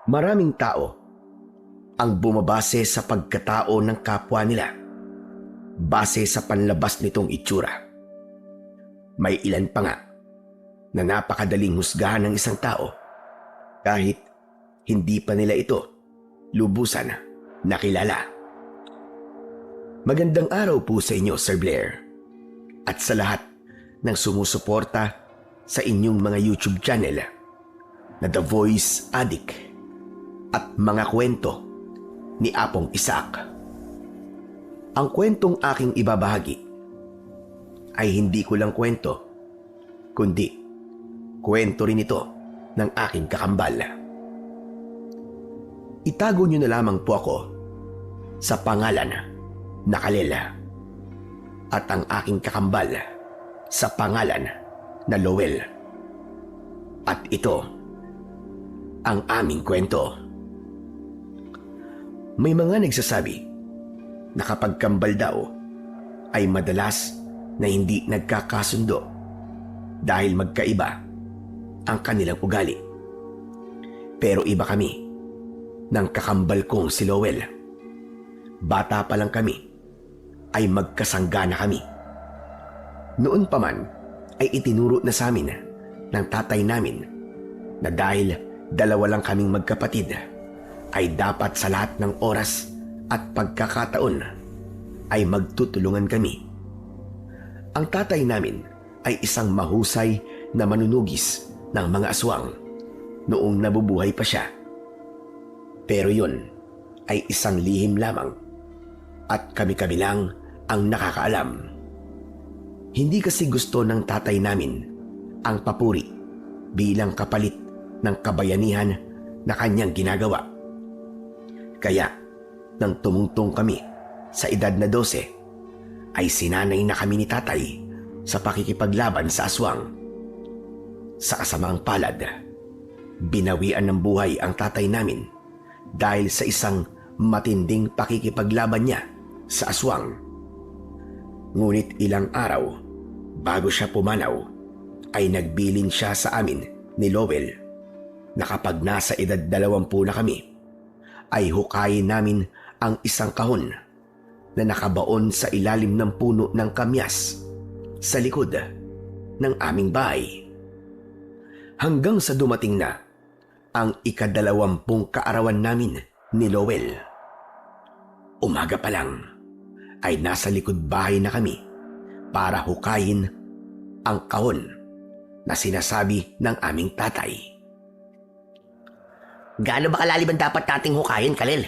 Maraming tao ang bumabase sa pagkatao ng kapwa nila base sa panlabas nitong itsura. May ilan pa nga na napakadaling husgahan ng isang tao kahit hindi pa nila ito lubusan nakilala. Magandang araw po sa inyo, Sir Blair, at sa lahat ng sumusuporta sa inyong mga YouTube channel na The Voice Addict at mga kwento ni Apong Isaac. Ang kwentong aking ibabahagi ay hindi ko lang kwento, kundi kwento rin ito ng aking kakambal. Itago niyo na lamang po ako sa pangalan na Kalel at ang aking kakambal sa pangalan na Lowell. At ito ang aming kwento. May mga nagsasabi na kapag kambal daw ay madalas na hindi nagkakasundo dahil magkaiba ang kanilang ugali. Pero iba kami ng kakambal kong si Lowell. Bata pa lang kami ay magkasangga na kami. Noon pa man ay itinuro na sa amin ng tatay namin na dahil dalawa lang kaming magkapatid ay dapat sa lahat ng oras at pagkakataon ay magtutulungan kami. Ang tatay namin ay isang mahusay na manunugis ng mga aswang noong nabubuhay pa siya. Pero yun ay isang lihim lamang at kami-kami lang ang nakakaalam. Hindi kasi gusto ng tatay namin ang papuri bilang kapalit ng kabayanihan na kanyang ginagawa. Kaya nang tumungtong kami sa edad na 12 ay sinanay na kami ni tatay sa pakikipaglaban sa aswang. Sa kasamaang palad, binawian ng buhay ang tatay namin dahil sa isang matinding pakikipaglaban niya sa aswang. Ngunit ilang araw bago siya pumanaw ay nagbilin siya sa amin ni Lowell na kapag nasa edad 20 na kami ay hukayin namin ang isang kahon na nakabaon sa ilalim ng puno ng kamyas sa likod ng aming bahay. Hanggang sa dumating na ang ika-20 kaarawan namin ni Lowell. Umaga pa lang ay nasa likod bahay na kami para hukayin ang kahon na sinasabi ng aming tatay. Gaano ba kalalim ang dapat nating hukayin, Kalel?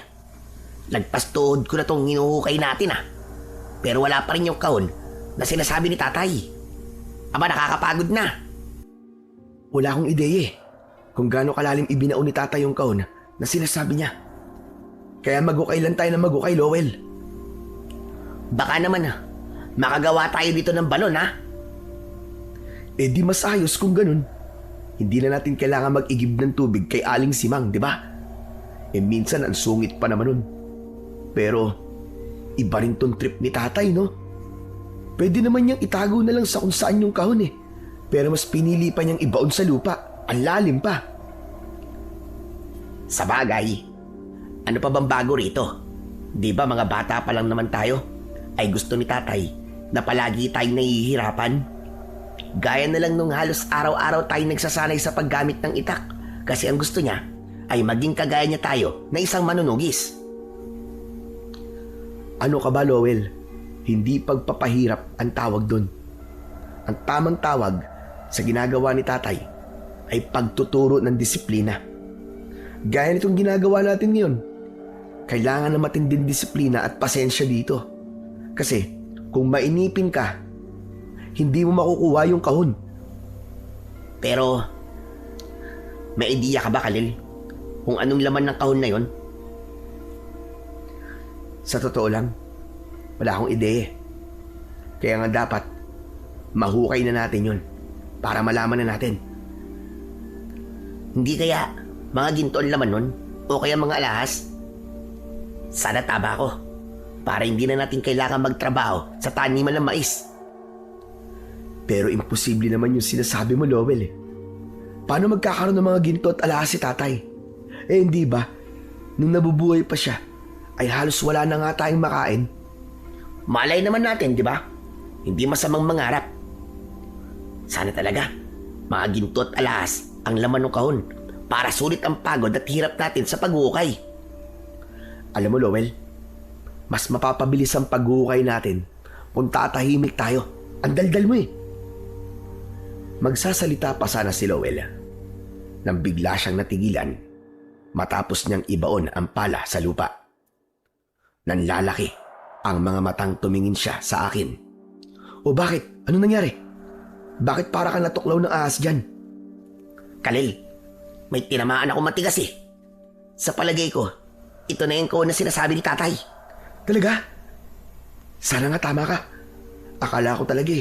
Lagpas tuhod ko na tong hinuhukay natin Pero wala pa rin yung kahon na sinasabi ni tatay. Aba, nakakapagod na. Wala akong ideya kung gaano kalalim ibinaon ni tatay yung kahon na sinasabi niya. Kaya maghukay lang tayo ng maghukay, Lowell. Baka naman makagawa tayo dito ng balon Eh di mas ayos kung ganun. Hindi na natin kailangan mag-igib ng tubig kay Aling Simang, di ba? Eh minsan ang sungit pa naman nun. Pero iba rin tong trip ni tatay, no? Pwede naman niyang itago na lang sa kung saan yung kahon Pero mas pinili pa niyang ibaon sa lupa. Ang lalim pa. Sa bagay, ano pa bang bago rito? Di ba mga bata pa lang naman tayo ay gusto ni tatay na palagi tayong nahihirapan? Gaya na lang nung halos araw-araw tayo nagsasanay sa paggamit ng itak kasi ang gusto niya ay maging kagaya niya tayo na isang manunugis. Ano ka ba, Lowell? Hindi pagpapahirap ang tawag doon. Ang tamang tawag sa ginagawa ni tatay ay pagtuturo ng disiplina. Gaya nitong ginagawa natin ngayon. Kailangan na matinding disiplina at pasensya dito. Kasi kung mainipin ka, hindi mo makukuha yung kahon. Pero, may ideya ka ba, Kalil? Kung anong laman ng kahon na yon? Sa totoo lang, wala akong ideya. Kaya nga dapat, mahukay na natin yun para malaman na natin. Hindi kaya mga ginto ang laman nun? O kaya mga alahas? Sana taba ko para hindi na natin kailangan magtrabaho sa taniman ng mais. Pero imposible naman yung sinasabi mo, Lowell. Paano magkakaroon ng mga ginto at alahas si tatay? Hindi ba? Nung nabubuhay pa siya, ay halos wala na nga tayong makain. Malay naman natin, di ba? Hindi masamang mangarap. Sana talaga, mga ginto at alahas ang laman ng kahon para sulit ang pagod at hirap natin sa paghuhukay. Alam mo, Lowell, mas mapapabilis ang paghuhukay natin kung tatahimik tayo. Ang daldal mo eh. Magsasalita pa sana si Lowell nang bigla siyang natigilan matapos niyang ibaon ang pala sa lupa. Nanlalaki ang mga matang tumingin siya sa akin. O bakit? Ano nangyari? Bakit para kang natuklaw ng ahas dyan? Khalil, may tinamaan ako matigas eh. Sa palagay ko, ito na yung kahon na sinasabi ni tatay. Talaga? Sana nga tama ka. Akala ko talaga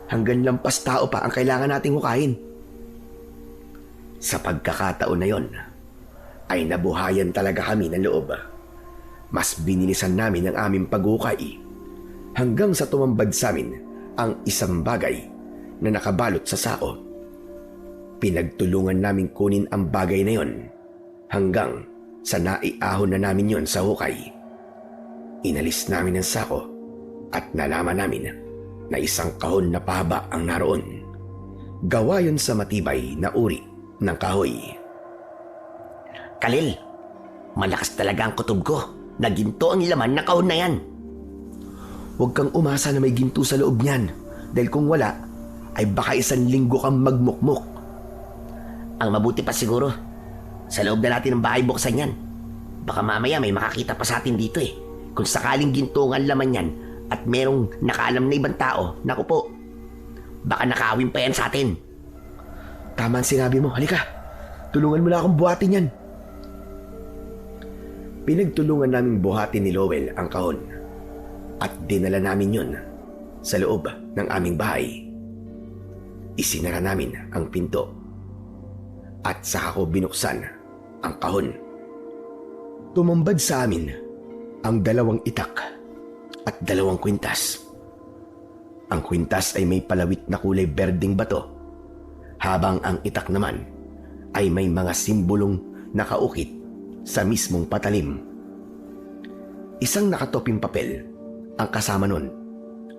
hanggang lampas tao pa ang kailangan nating hukayin. Sa pagkakataon na yon, ay nabuhayan talaga kami ng loob. Mas binilisan namin ang aming paghukay hanggang sa tumambad sa amin ang isang bagay na nakabalot sa sako. Pinagtulungan namin kunin ang bagay na yon hanggang sa naiahon na namin yon sa hukay. Inalis namin ang sako at nalaman namin na isang kahon na pahaba ang naroon. Gawa yon sa matibay na uri ng kahoy. Khalil, malakas talaga ang kutob ko na ginto ang laman na kahon na yan. Huwag kang umasa na may ginto sa loob niyan dahil kung wala, ay baka 1 linggo kang magmukmuk. Ang mabuti pa siguro, sa loob na natin ng bahay buksan yan. Baka mamaya may makakita pa sa atin dito eh. Kung sakaling ginto ang laman yan at merong nakaalam na ibang tao, naku po, baka nakawin pa yan sa atin. Tama ang sinabi mo. Halika, tulungan mo na akong buhatin yan. Pinagtulungan naming buhatin ni Lowell ang kahon at dinala namin yun sa loob ng aming bahay. Isinara namin ang pinto at saka ko binuksan ang kahon. Tumambad sa amin ang 2 itak at 2 kwintas. Ang kwintas ay may palawit na kulay berdeng bato, habang ang itak naman ay may mga simbolong nakaukit sa mismong patalim. Isang nakatoping papel ang kasama nun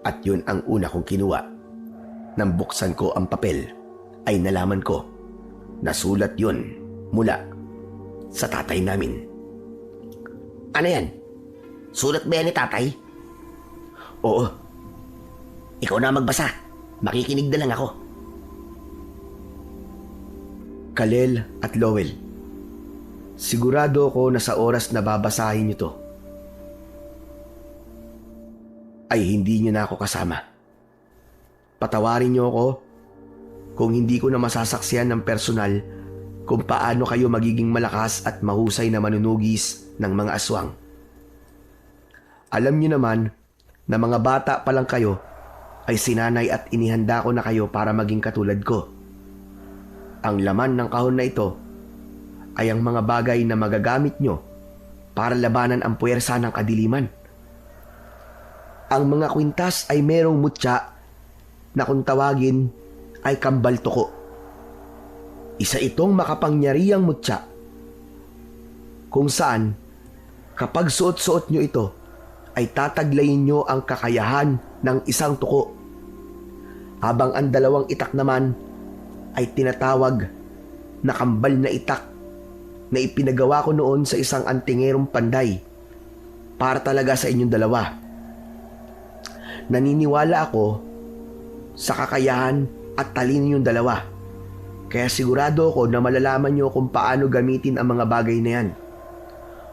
at yun ang una kong kinuha. Nang buksan ko ang papel ay nalaman ko na sulat yun mula sa tatay namin. Ano yan? Sulat ba yan ni tatay? Oo. Ikaw na magbasa. Makikinig na lang ako. Khalil at Lowell, sigurado ko na sa oras na babasahin niyo to, ay hindi niyo na ako kasama. Patawarin niyo ako kung hindi ko na masasaksiyan ng personal kung paano kayo magiging malakas at mahusay na manunugis ng mga aswang. Alam niyo naman na mga bata pa lang kayo ay sinanay at inihanda ko na kayo para maging katulad ko. Ang laman ng kahon na ito ay ang mga bagay na magagamit nyo para labanan ang puwersa ng kadiliman. Ang mga kwintas ay merong mutya na kung tawagin ay kambal tuko. Isa itong makapangyarihang mutya kung saan kapag suot-suot nyo ito ay tataglayin nyo ang kakayahan ng isang tuko. Habang ang 2 itak naman ay tinatawag na kambal na itak na ipinagawa ko noon sa isang antingerong panday para talaga sa inyong 2. Naniniwala ako sa kakayahan at talino niyong 2. Kaya sigurado ako na malalaman niyo kung paano gamitin ang mga bagay na yan.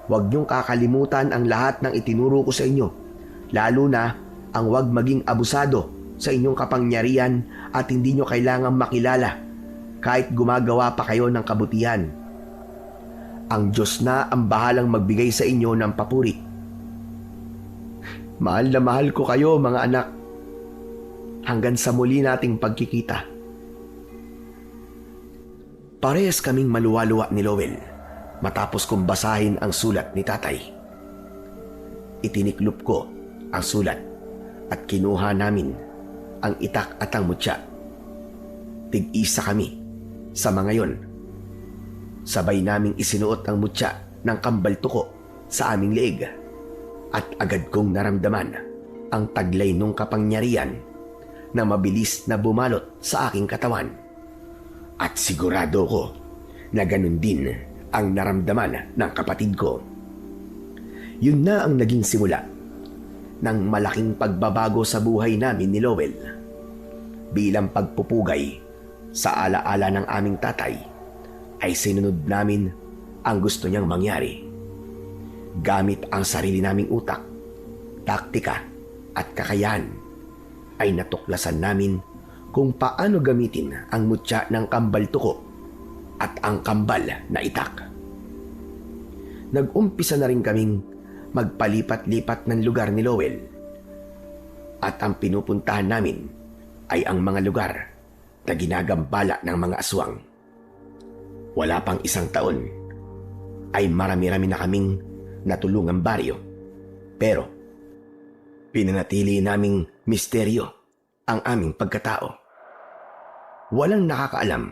Huwag niyong kakalimutan ang lahat ng itinuro ko sa inyo, lalo na ang huwag maging abusado sa inyong kapangyarihan at hindi niyo kailangang makilala kahit gumagawa pa kayo ng kabutihan. Ang Diyos na ang bahalang magbigay sa inyo ng papuri. Mahal na mahal ko kayo, mga anak. Hanggang sa muli nating pagkikita. Parehas kaming maluwa-luwa ni Lowell matapos kong basahin ang sulat ni tatay. Itiniklop ko ang sulat at kinuha namin ang itak at ang mutya. Tig-isa kami sa mga yon. Sabay naming isinuot ang mutya ng kambal tuko sa aming leeg at agad kong naramdaman ang taglay nung kapangyarihan na mabilis na bumalot sa aking katawan. At sigurado ko na ganun din ang naramdaman ng kapatid ko. Yun na ang naging simula ng malaking pagbabago sa buhay namin ni Lowell. Bilang pagpupugay sa alaala ng aming tatay, ay sinunod namin ang gusto niyang mangyari. Gamit ang sarili naming utak, taktika at kakayahan, ay natuklasan namin kung paano gamitin ang mutya ng kambal tuko at ang kambal na itak. Nag-umpisa na rin kaming magpalipat-lipat ng lugar ni Lowell. At ang pinupuntahan namin ay ang mga lugar na ginagambala ng mga aswang. Wala pang isang taon ay marami-rami na kaming natulungang baryo. Pero pinanatili naming misteryo ang aming pagkatao. Walang nakakaalam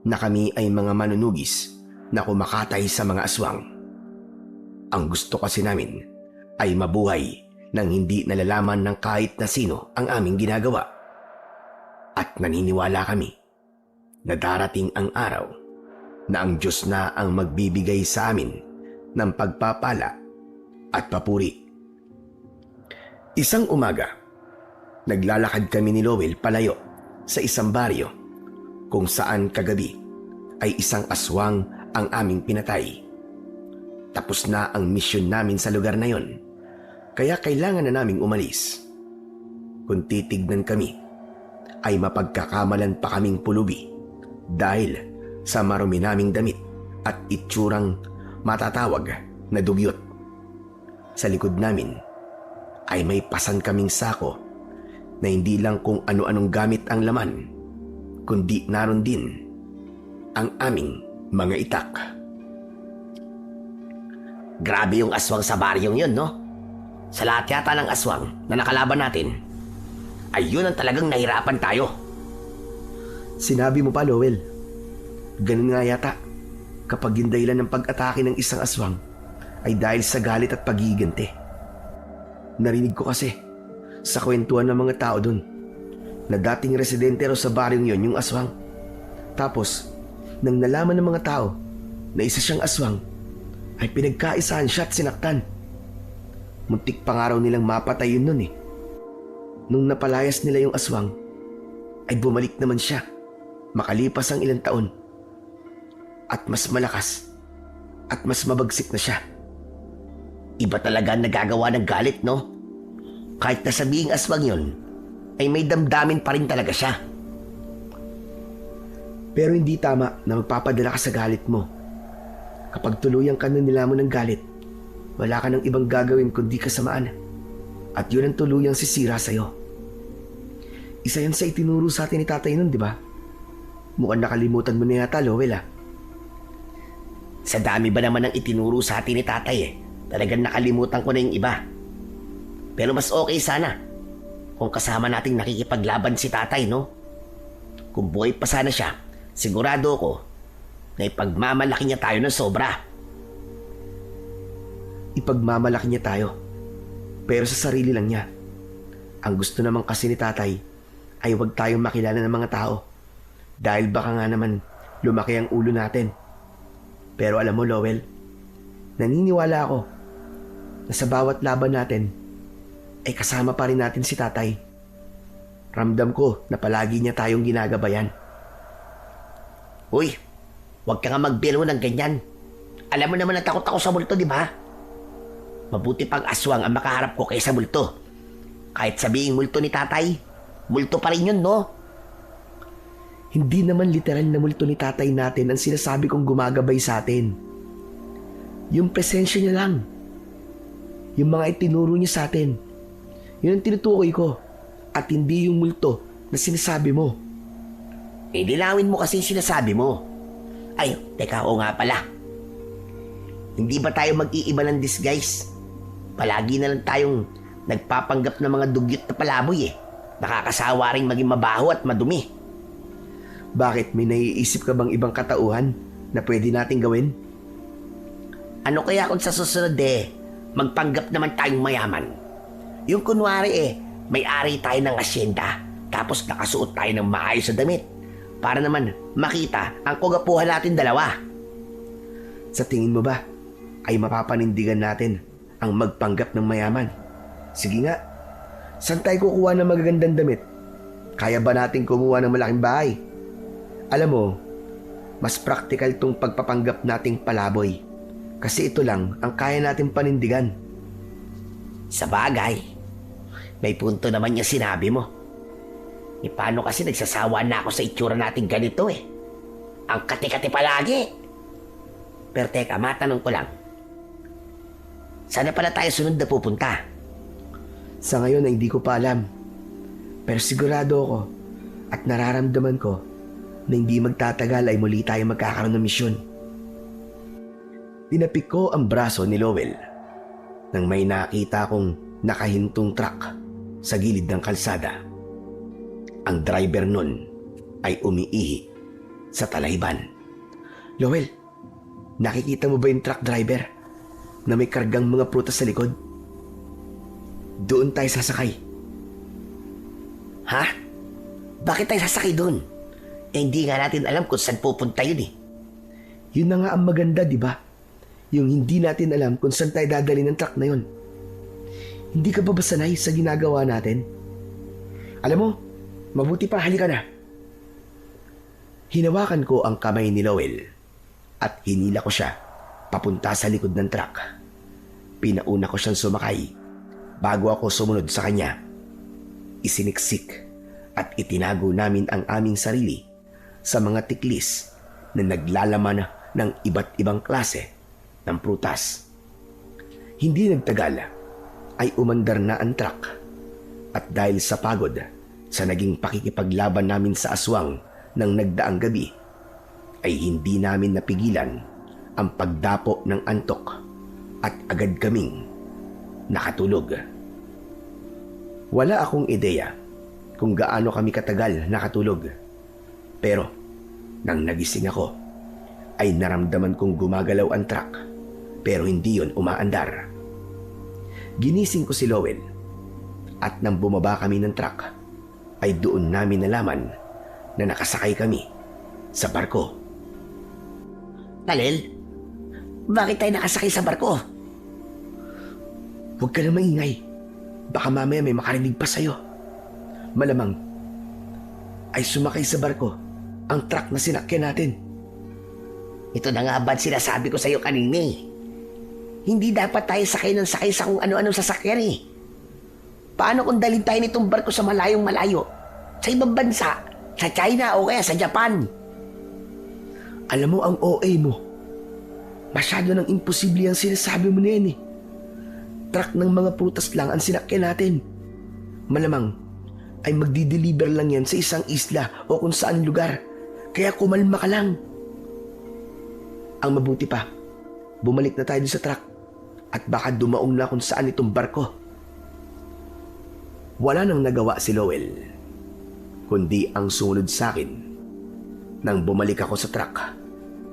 na kami ay mga manunugis na kumakatay sa mga aswang. Ang gusto kasi namin ay mabuhay nang hindi nalalaman ng kahit na sino ang aming ginagawa. At naniniwala kami na darating ang araw na ang Diyos na ang magbibigay sa amin ng pagpapala at papuri. Isang umaga, naglalakad kami ni Lowell palayo sa isang baryo kung saan kagabi ay isang aswang ang aming pinatay. Tapos na ang misyon namin sa lugar na yon, kaya kailangan na naming umalis. Kung titignan kami, ay mapagkakamalan pa kaming pulubi dahil sa marumi naming damit at itsurang matatawag na dugyot. Sa likod namin ay may pasan kaming sako na hindi lang kung ano-anong gamit ang laman, kundi naroon din ang aming mga itak. Grabe yung aswang sa baryong yun, no? Sa lahat yata ng aswang na nakalaban natin, ay yun ang talagang nahirapan tayo. Sinabi mo pa, Lowell. Ganun nga yata kapag yung dahilan ng pag-atake ng isang aswang ay dahil sa galit at pagigante. Narinig ko kasi sa kwentuhan ng mga tao dun na dating residente raw sa baryong yon yung aswang. Tapos, nang nalaman ng mga tao na isa siyang aswang, ay pinagkaisahan siya at sinaktan. Muntik pa nga raw nilang mapatay yun nun eh. Nung napalayas nila yung aswang, ay bumalik naman siya makalipas ang ilang taon. At mas malakas at mas mabagsik na siya. Iba talaga ang nagagawa ng galit, no? Kahit nasabing aswang yun, ay may damdamin pa rin talaga siya. Pero hindi tama na magpapadala ka sa galit mo. Kapag tuluyan ka na nilamon ng galit, wala ka ng ibang gagawin kundi kasamaan. At yun ang tuluyang sisira sa'yo. Isa yan sa itinuro sa atin ni tatay nun, di ba? Mukhang nakalimutan mo na yata, Lowell, ah. Sa dami ba naman ng itinuro sa atin ni tatay talagang nakalimutan ko na yung iba. Pero mas okay sana kung kasama nating nakikipaglaban si tatay, no? Kung buhay pa sana siya, sigurado ko na ipagmamalaki niya tayo ng sobra. Ipagmamalaki niya tayo, pero sa sarili lang niya. Ang gusto naman kasi ni tatay ay huwag tayong makilala ng mga tao dahil baka nga naman lumaki ang ulo natin. Pero alam mo, Lowell, naniniwala ako na sa bawat laban natin ay kasama pa rin natin si tatay. Ramdam ko na palagi niya tayong ginagabayan. Uy, huwag ka nga magbiro ng ganyan. Alam mo naman na takot ako sa multo, di ba? Mabuti pang aswang ang makaharap ko kaysa multo. Kahit sabihin multo ni tatay, multo pa rin yun, no? Hindi naman literal na multo ni tatay natin ang sinasabi kong gumagabay sa atin. Yung presensya niya lang. Yung mga itinuro niya sa atin. Yun ang tinutukoy ko. At hindi yung multo na sinasabi mo. Dilawin mo kasi sinasabi mo. Ay, teka, o nga pala. Hindi ba tayo mag-iiba ng disguise? Palagi na lang tayong nagpapanggap ng mga dugyot na palaboy eh. Nakakasawa rin maging mabaho at madumi. Bakit? May naiisip ka bang ibang katauhan na pwede nating gawin? Ano kaya kung sa susunod magpanggap naman tayong mayaman? Yung kunwari may-ari tayo ng asyenda, tapos nakasuot tayo ng maayos na damit para naman makita ang kagapuhan natin dalawa. Sa tingin mo ba ay mapapanindigan natin ang magpanggap ng mayaman? Sige nga, saan tayo kukuha ng magagandang damit? Kaya ba natin kumuha ng malaking bahay? Alam mo, mas praktikal tong pagpapanggap nating palaboy. Kasi ito lang ang kaya natin panindigan. Sa bagay, may punto naman yung sinabi mo. Paano kasi nagsasawa na ako sa itsura natin ganito Ang kati-kati palagi. Pero teka, matanong ko lang. Saan na pala tayo sunod na pupunta? Sa ngayon ay hindi ko pa alam. Pero sigurado ako at nararamdaman ko na hindi magtatagal ay muli tayo magkakaroon ng misyon. Tinapik ko ang braso ni Lowell nang may nakita kong nakahintong truck sa gilid ng kalsada. Ang driver nun ay umiihi sa talayban. Lowell, nakikita mo ba yung truck driver na may kargang mga prutas sa likod? Doon tayo sasakay. Ha? Bakit tayo sasakay doon? Hindi nga natin alam kung saan pupunta yun Yun na nga ang maganda, di ba? Yung hindi natin alam kung saan tayo dadali ng truck na yun. Hindi ka ba ba sanay sa ginagawa natin? Alam mo, mabuti pa, halika na. Hinawakan ko ang kamay ni Lowell at hinila ko siya papunta sa likod ng truck. Pinauna ko siyang sumakay bago ako sumunod sa kanya. Isiniksik at itinago namin ang aming sarili sa mga tiklis na naglalaman ng iba't ibang klase ng prutas. Hindi nagtagal ay umandar na ang truck at dahil sa pagod sa naging pakikipaglaban namin sa aswang ng nagdaang gabi ay hindi namin napigilan ang pagdapo ng antok at agad kaming nakatulog. Wala akong ideya kung gaano kami katagal nakatulog. Pero nang nagising ako, ay naramdaman kong gumagalaw ang truck pero hindi yon umaandar. Ginising ko si Lowell at nang bumaba kami ng truck ay doon namin nalaman na nakasakay kami sa barko. Talil, bakit tayo nakasakay sa barko? Huwag ka na maingay. Baka mamaya may makarinig pa sa'yo. Malamang ay sumakay sa barko ang truck na sinakyan natin. Ito na nga ba't sinasabi ko sa'yo kanina Hindi dapat tayo sakay ng sakay sa kung ano-anong sasakyan Paano kung dalhin tayo nitong barko sa malayong malayo? Sa ibang bansa? Sa China o kaya sa Japan? Alam mo ang OA mo. Masyado nang imposible ang sinasabi mo na yan Truck ng mga prutas lang ang sinakyan natin. Malamang ay magdi-deliver lang yan sa isang isla o kung saan lugar. Kaya kumalma ka lang. Ang mabuti pa, bumalik na tayo sa truck at baka dumaong na kung saan itong barko. Wala nang nagawa si Lowell, kundi ang sumunod sa akin. Nang bumalik ako sa truck,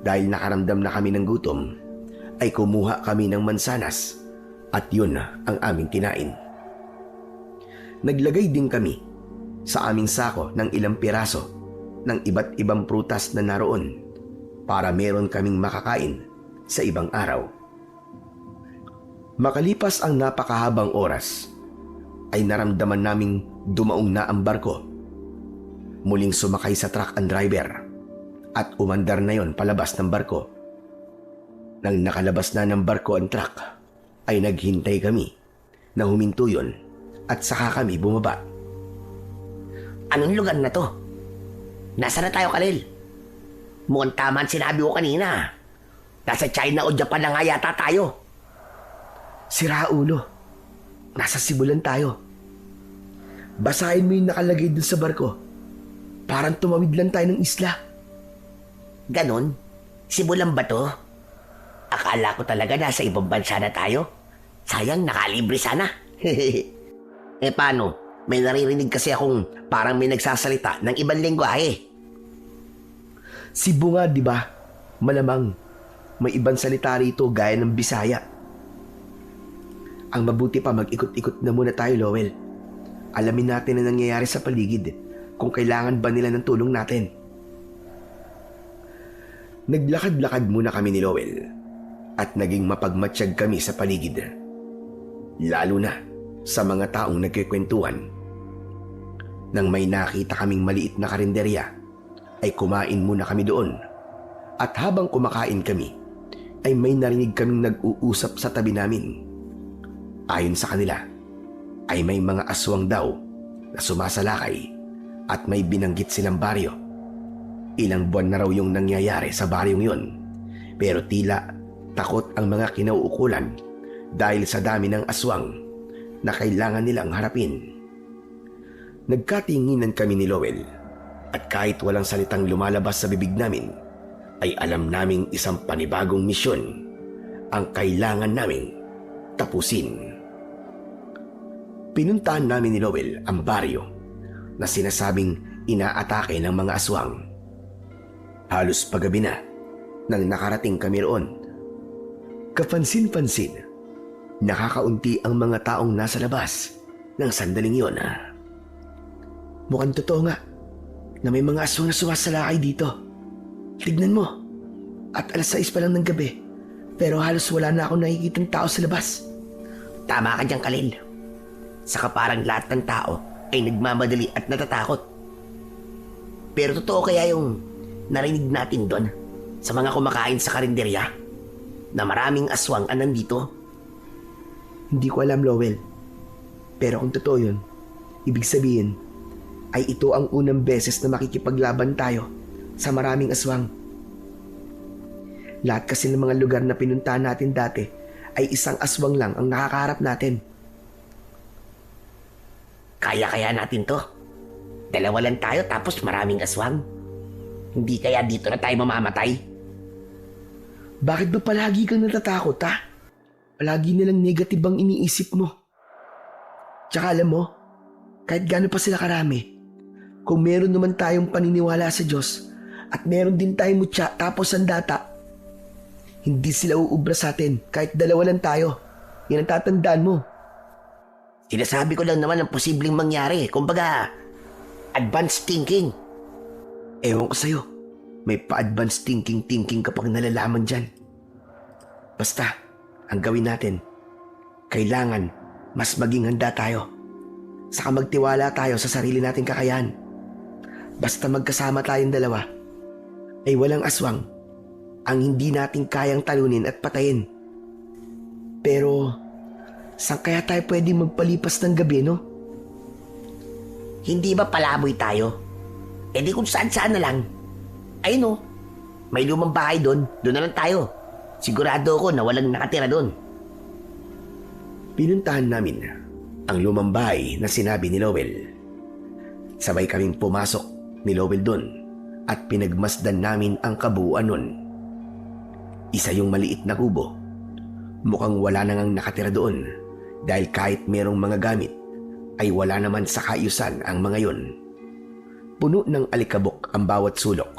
dahil nakaramdam na kami ng gutom, ay kumuha kami ng mansanas at yun ang aming kinain. Naglagay din kami sa aming sako ng ilang piraso ng iba't ibang prutas na naroon para meron kaming makakain sa ibang araw. Makalipas ang napakahabang oras, ay naramdaman naming dumaong na ang barko. Muling sumakay sa truck ang driver at umandar na yon palabas ng barko. Nang nakalabas na ng barko ang truck, ay naghintay kami na huminto yun at saka kami bumaba. Anong lugar na to? Nasaan na tayo, Kalil? Mukhang tama ang sinabi ko kanina. Nasa China o Japan na nga yata tayo. Sira ulo. Nasa Sibulan tayo. Basahin mo yung nakalagay dun sa barko. Parang tumawid lang tayo ng isla. Ganon? Sibulan ba to? Akala ko talaga nasa ibang bansa na tayo. Sayang, nakalibre sana. Paano? May naririnig kasi akong parang may nagsasalita ng ibang lengguwahe. Cebu nga, di ba? Malamang may ibang salita rito gaya ng Bisaya. Ang mabuti pa mag-ikot-ikot na muna tayo, Lowell. Alamin natin ang nangyayari sa paligid kung kailangan ba nila ng tulong natin. Naglakad-lakad muna kami ni Lowell at naging mapagmatsyag kami sa paligid. Lalo na sa mga taong nagkikwentuhan. Nang may nakita kaming maliit na karinderya, ay kumain muna kami doon. At habang kumakain kami, ay may narinig kaming nag-uusap sa tabi namin. Ayon sa kanila, ay may mga aswang daw na sumasalakay at may binanggit silang baryo. Ilang buwan na raw yung nangyayari sa baryong yun, pero tila takot ang mga kinauukulan dahil sa dami ng aswang na kailangan nilang harapin. Nagkatinginan kami ni Lowell at kahit walang salitang lumalabas sa bibig namin, ay alam naming isang panibagong misyon ang kailangan naming tapusin. Pinuntahan namin ni Lowell ang baryo na sinasabing inaatake ng mga aswang. Halos paggabi na nang nakarating kami roon. Kapansin-pansin, nakakaunti ang mga taong nasa labas ng sandaling yon. Mukhang totoo nga na may mga aswang na sumasalakay dito. Tignan mo, at 6:00 pa lang ng gabi, pero halos wala na akong nakikitang tao sa labas. Tama ka dyan, Khalil. Saka parang lahat ng tao ay nagmamadali at natatakot. Pero totoo kaya yung narinig natin doon sa mga kumakain sa karinderya na maraming aswang ang nandito? Hindi ko alam, Lowell. Pero kung totoo yun, ibig sabihin ay ito ang unang beses na makikipaglaban tayo sa maraming aswang. Lahat kasi ng mga lugar na pinuntahan natin dati ay isang aswang lang ang nakakaharap natin. Kaya natin to. 2 lang tayo tapos maraming aswang. Hindi kaya dito na tayo mamamatay? Bakit ba palagi kang natatakot, ha? Palagi nilang negative ang iniisip mo. Tsaka alam mo, kahit gaano pa sila karami, kung meron naman tayong paniniwala sa Diyos at meron din tayong mutya tapos ang data, hindi sila uubra sa atin kahit 2 lang tayo. Yan ang tatandaan mo. Sinasabi ko lang naman ang posibleng mangyari. Kumbaga, advanced thinking. Ewan ko sa'yo, may pa-advanced thinking kapag nalalaman dyan. Basta, ang gawin natin, kailangan mas maging handa tayo. Saka magtiwala tayo sa sarili nating kakayahan. Basta magkasama tayong 2, ay walang aswang ang hindi natin kayang talunin at patayin. Pero, saan kaya tayo pwede magpalipas ng gabi, no? Hindi ba palaboy tayo? E di kung saan-saan na lang. Ayun o, may lumang bahay doon. Doon na lang tayo. Sigurado ako na walang nakatira doon. Pinuntahan namin ang lumang bahay na sinabi ni Lowell. Sabay kaming pumasok ni Lowell doon at pinagmasdan namin ang kabuuan nun. Isa yung maliit na kubo. Mukhang wala na ngang nakatira doon dahil kahit merong mga gamit ay wala naman sa kaayusan ang mga yon. Puno ng alikabok ang bawat sulok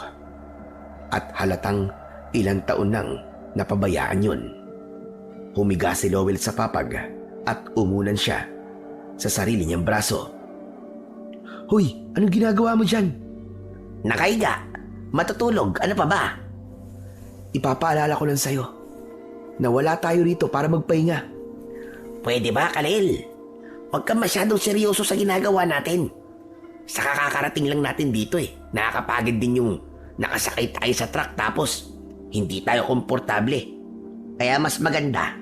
at halatang ilang taon nang napabayaan yun. Humiga si Lowell sa papag at umunan siya sa sarili niyang braso. Hoy, anong ginagawa mo dyan? Nakahiga. Matutulog. Ano pa ba? Ipapaalala ko lang sa'yo na wala tayo rito para magpahinga. Pwede ba, Khalil? Huwag kang masyadong seryoso sa ginagawa natin. Sa kakarating lang natin dito eh. Nakakapagod din yung nakasakay tayo sa truck tapos hindi tayo komportable. Kaya mas maganda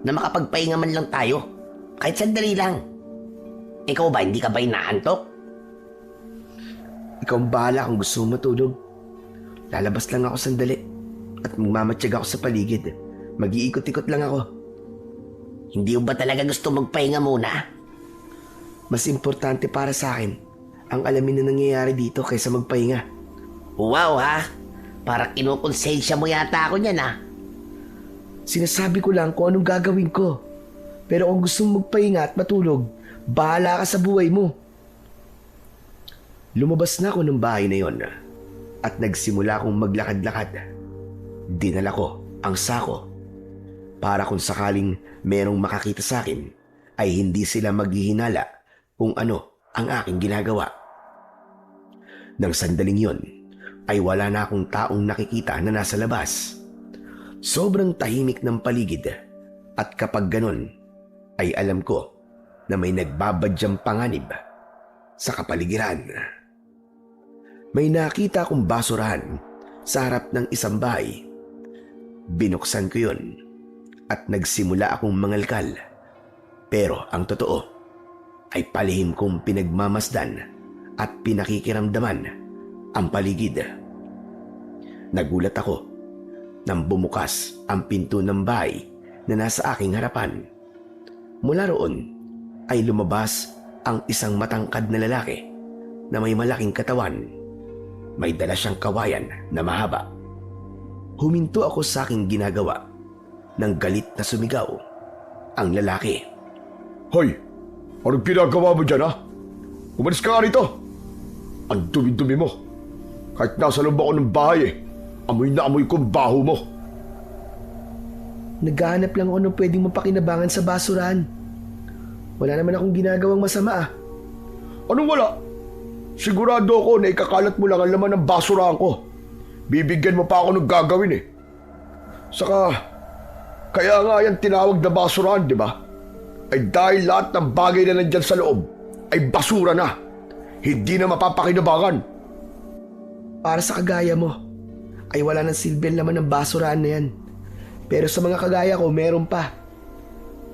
na makapagpahinga man lang tayo. Kahit sandali lang. Ikaw ba, hindi ka ba inaantok? Ikaw ang bahala kung gusto mo matulog. Lalabas lang ako sandali at magmamatsyag ako sa paligid. Mag-iikot-ikot lang ako. Hindi mo ba talaga gusto magpahinga muna? Mas importante para sa akin ang alamin na nangyayari dito kaysa magpahinga. Wow ha? Para kinukonsensya mo yata ako niyan ha? Sinasabi ko lang kung anong gagawin ko. Pero kung gusto mong magpahinga at matulog, bahala ka sa buhay mo. Lumabas na ako ng bahay na yon at nagsimula akong maglakad-lakad. dinala ko ang sako para kung sakaling merong makakita sa akin ay hindi sila maghihinala kung ano ang aking ginagawa. Nang sandaling yon ay wala na akong taong nakikita na nasa labas. Sobrang tahimik ng paligid at kapag ganon ay alam ko na may nagbabadyang panganib sa kapaligiran. May nakita akong basurahan sa harap ng isang bahay. Binuksan ko yun at nagsimula akong mangalkal. Pero ang totoo ay palihim kong pinagmamasdan at pinakikiramdaman ang paligid. Nagulat ako nang bumukas ang pinto ng bahay na nasa aking harapan. Mula roon ay lumabas ang isang matangkad na lalaki na may malaking katawan. May dala siyang kawayan na mahaba. Huminto ako sa aking ginagawa nang galit na sumigaw ang lalaki. Hoy! Anong ginagawa mo dyan, ha? Umalis ka nga rito! Ang dumi-dumi mo. Kahit nasa loob ako ng bahay, amoy na amoy kong baho mo. Naghahanap lang ako ng pwedeng mapakinabangan sa basurahan. Wala naman akong ginagawang masama. Anong wala? Sigurado ako na ikakalat mo lang ang laman ng basurahan ko. Bibigyan mo pa ako ng gagawin eh. Saka, kaya nga yan tinawag na basurahan, di ba? Ay dahil lahat ng bagay na nandyan sa loob ay basura na. Hindi na mapapakinabangan. Para sa kagaya mo, ay wala nang silbi laman ng basurahan na yan. Pero sa mga kagaya ko, meron pa.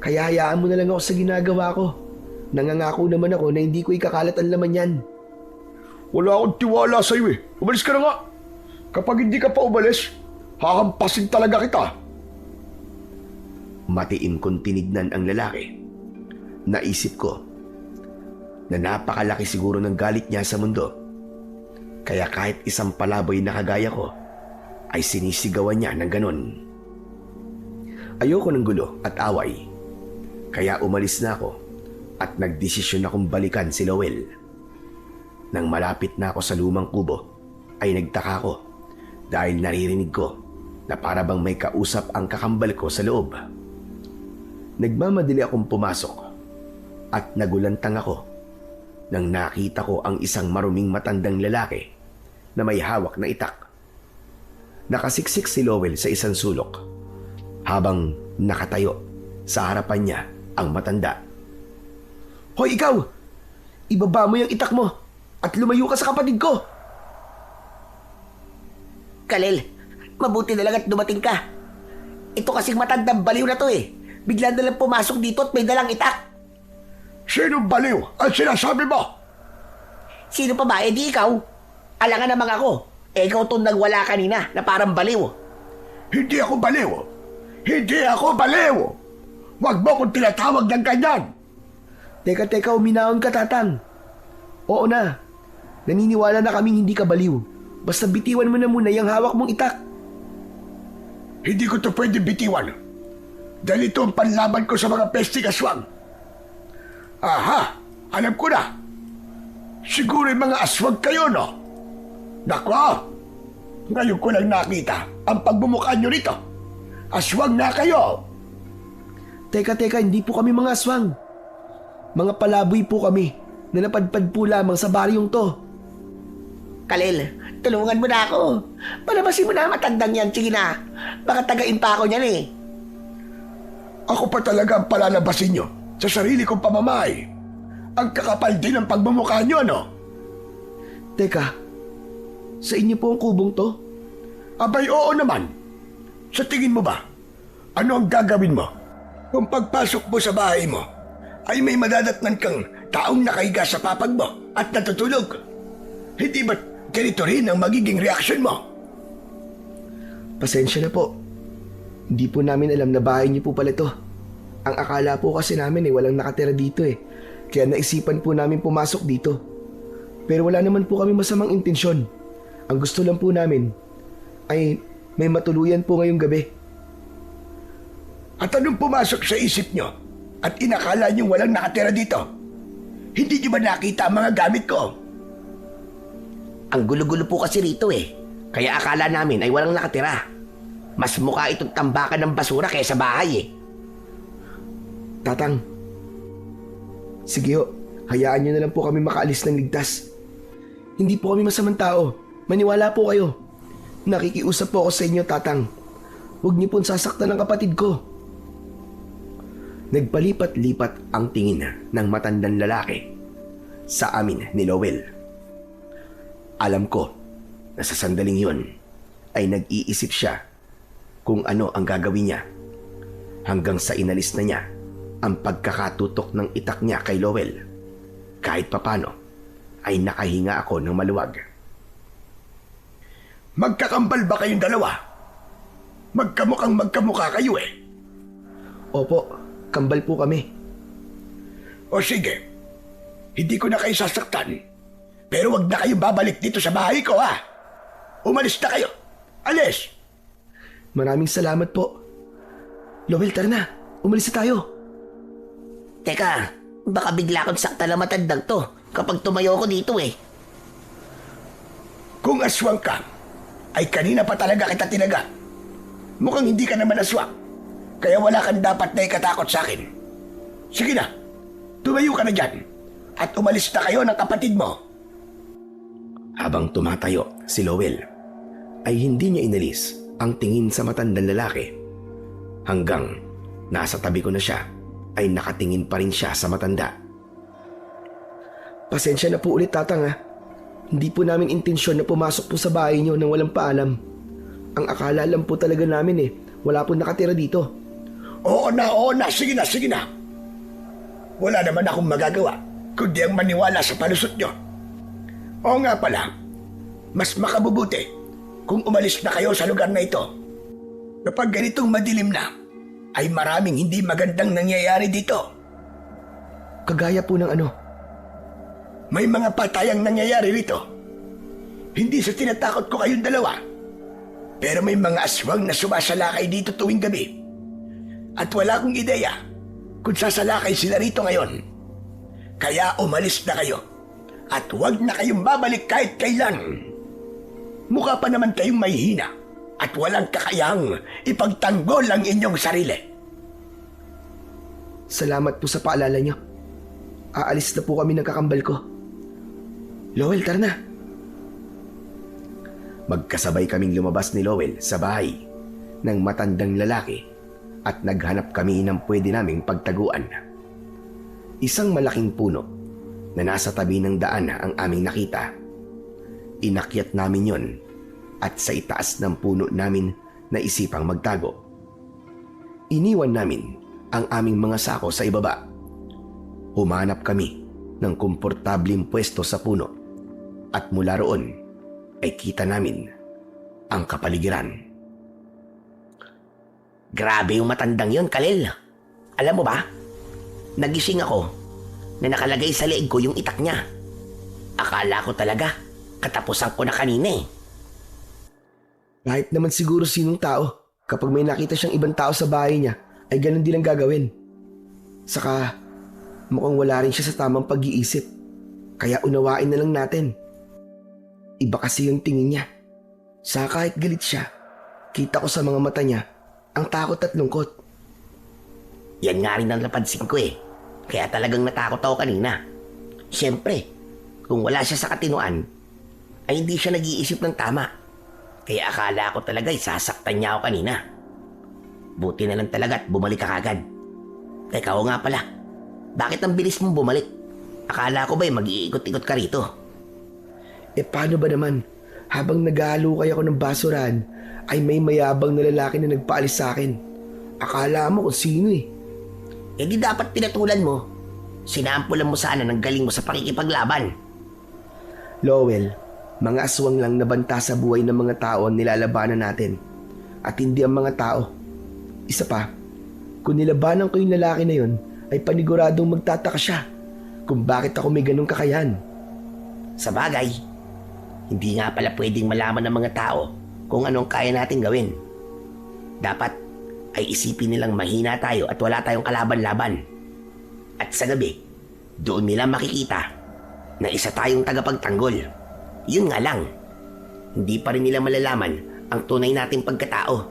Kaya hayaan mo na lang ako sa ginagawa ko. Nangangako naman ako na hindi ko ikakalat ang laman yan. Wala akong tiwala sa iyo eh. Umalis ka na nga. Kapag hindi ka pa umalis, hahampasin talaga kita. Matiim kong tinignan ang lalaki. Naisip ko na napakalaki siguro ng galit niya sa mundo. Kaya kahit isang palaboy na kagaya ko, ay sinisigawan niya ng ganon. Ayoko ng gulo at away. Kaya umalis na ako at nagdesisyon akong balikan si Lowell. Nang malapit na ako sa lumang kubo, ay nagtaka ko dahil naririnig ko na para bang may kausap ang kakambal ko sa loob. Nagmamadali akong pumasok at nagulantang ako nang nakita ko ang isang maruming matandang lalaki na may hawak na itak. Nakasiksik si Lowell sa isang sulok habang nakatayo sa harapan niya ang matanda. Hoy ikaw! Ibaba mo yung itak mo at lumayo ka sa kapatid ko! Kalel, mabuti na lang at dumating ka. Ito kasing matandang baliw na to eh. Bigla na lang pumasok dito at may dalang itak. Sinong baliw ang sinasabi mo? Sino pa ba? Eh di ikaw. Alangan naman ako. Eh ikaw itong nagwala kanina na parang baliw. Hindi ako baliw. Hindi ako baliw. Huwag mo kong tinatawag ng ganyan. Teka, uminaon ka, Tatang. Oo na. Naniniwala na kaming hindi ka baliw. Basta bitiwan mo na muna yung hawak mong itak. Hindi ko to pwede bitiwan. Dahil ito ang panlaban ko sa mga pesting aswang. Aha! Alam ko na. Siguro yung mga aswang kayo, no? Nako! Ngayon ko lang nakita ang pagbumukha nyo rito. Aswang na kayo! Teka, hindi po kami mga aswang. Mga palaboy po kami na napadpad po lamang sa baryong to. Kalel, tulungan mo na ako. Palabasin mo na matandang yan. Sige na. Baka tagain pa ako niyan eh. Ako pa talaga ang palalabasin nyo sa sarili kong pamamahay. Ang kakapal din ang pagmumukha nyo, no? Teka, sa inyo po ang kubong to? Abay, oo naman. Sa tingin mo ba, ano ang gagawin mo? Kung pagpasok mo sa bahay mo, ay may madadatnan kang taong nakahiga sa papag mo at natutulog. Hindi ba ganito rin ang magiging reaksyon mo? Pasensya na po. Hindi po namin alam na bahay niyo po pala to. Ang akala po kasi namin walang nakatira dito eh. Kaya naisipan po namin pumasok dito. Pero wala naman po kami masamang intensyon. Ang gusto lang po namin ay may matuluyan po ngayong gabi. At anong pumasok sa isip nyo at inakala nyo walang nakatira dito? Hindi nyo ba nakita ang mga gamit ko? Ang gulo-gulo po kasi rito eh. Kaya akala namin ay walang nakatira. Mas mukha itong tambakan ng basura kaysa bahay eh. Tatang, sige ho, hayaan niyo na lang po kami makaalis ng ligtas. Hindi po kami masamang tao. Maniwala po kayo. Nakikiusap po ako sa inyo, Tatang. Huwag niyo pong sasaktan ng kapatid ko. Nagpalipat-lipat ang tingin ng matandang lalaki sa amin ni Lowell. Alam ko na sa sandaling yun ay nag-iisip siya kung ano ang gagawin niya hanggang sa inalis na niya ang pagkakatutok ng itak niya kay Lowell. Kahit papano ay nakahinga ako ng maluwag. Magkakambal ba kayong dalawa? Magkamukhang magkamukha kayo eh. Opo, kambal po kami. O sige, hindi ko na kayo sasaktan. Pero wag na kayo babalik dito sa bahay ko ha. Umalis na kayo. Alis! Maraming salamat po. Lowell, tara na. Umalis na tayo. Teka, baka bigla akong sakta na matandang to kapag tumayo ko dito eh. Kung aswang ka, ay kanina pa talaga kita tinaga. Mukhang hindi ka naman aswang. Kaya wala kang dapat na ikatakot sa akin. Sige na, tumayo ka na dyan. At umalis na kayo ng kapatid mo. Habang tumatayo si Lowell, ay hindi niya inalis ang tingin sa matandang lalaki. Hanggang nasa tabi ko na siya, ay nakatingin pa rin siya sa matanda. Pasensya na po ulit, Tatang ha. Hindi po namin intensyon na pumasok po sa bahay niyo nang walang paalam. Ang akala lang po talaga namin wala po nakatira dito. Oo na, sige na. Wala naman akong magagawa, kundi ang maniwala sa palusot nyo. Oo nga pala, mas makabubuti kung umalis na kayo sa lugar na ito. Kapag ganitong madilim na, ay maraming hindi magandang nangyayari dito. Kagaya po ng ano? May mga patayang nangyayari rito. Hindi sa tinatakot ko kayong dalawa. Pero may mga aswang na sumasalakay dito tuwing gabi. At wala akong ideya kung sasalakay sila rito ngayon. Kaya umalis na kayo. At huwag na kayong babalik kahit kailan. Mukha pa naman kayong may hina at walang kakayahang ipagtanggol ang inyong sarili. Salamat po sa paalala niyo. Aalis na po kami ng kakambal ko. Lowell, tara na. Magkasabay kaming lumabas ni Lowell sa bahay ng matandang lalaki at naghanap kami ng pwede naming pagtaguan. Isang malaking puno na nasa tabi ng daan ang aming nakita. Inakyat namin yon at sa itaas ng puno namin naisipang magtago. Iniwan namin ang aming mga sako sa ibaba. Humanap kami ng komportableng pwesto sa puno at mula roon ay kita namin ang kapaligiran. Grabe yung matandang yon, Kalel. Alam mo ba, nagising ako na nakalagay sa leeg ko yung itak niya. Akala ko talaga, katapusan ko na kanina eh. Kahit naman siguro sinong tao, kapag may nakita siyang ibang tao sa bahay niya, ay ganun din ang gagawin. Saka, mukhang wala rin siya sa tamang pag-iisip. Kaya unawain na lang natin. Iba kasi yung tingin niya. Saka kahit galit siya, kita ko sa mga mata niya ang takot at lungkot. Yan nga rin ang napansin ko eh. Kaya talagang natakot ako kanina. Siyempre, kung wala siya sa katinuan, ay hindi siya nag-iisip ng tama. Kaya akala ko talaga sasaktan niya ako kanina. Buti na lang talaga at bumalik ka kagad. Teka, o nga pala, bakit ang bilis mong bumalik? Akala ko ba'y mag-iikot-ikot ka rito? Paano ba naman? Habang naghahalukay ako ng basurahan, ay may mayabang na lalaki na nagpaalis sa akin. Akala mo kung sino eh. Di dapat pinatulan mo. Sinampulan mo sana ng galing mo sa pakikipaglaban. Lowell, mga aswang lang nabanta sa buhay ng mga tao ang nilalabanan natin. At hindi ang mga tao. Isa pa, kung nilabanan ko yung lalaki na yun, ay paniguradong magtataka siya kung bakit ako may ganong kakayahan. Sa bagay, hindi nga pala pwedeng malaman ng mga tao kung anong kaya natin gawin. Dapat ay isipin nilang mahina tayo at wala tayong kalaban-laban. At sa gabi, doon nila makikita na isa tayong tagapagtanggol. Yun nga lang, hindi pa rin nila malalaman ang tunay nating pagkatao.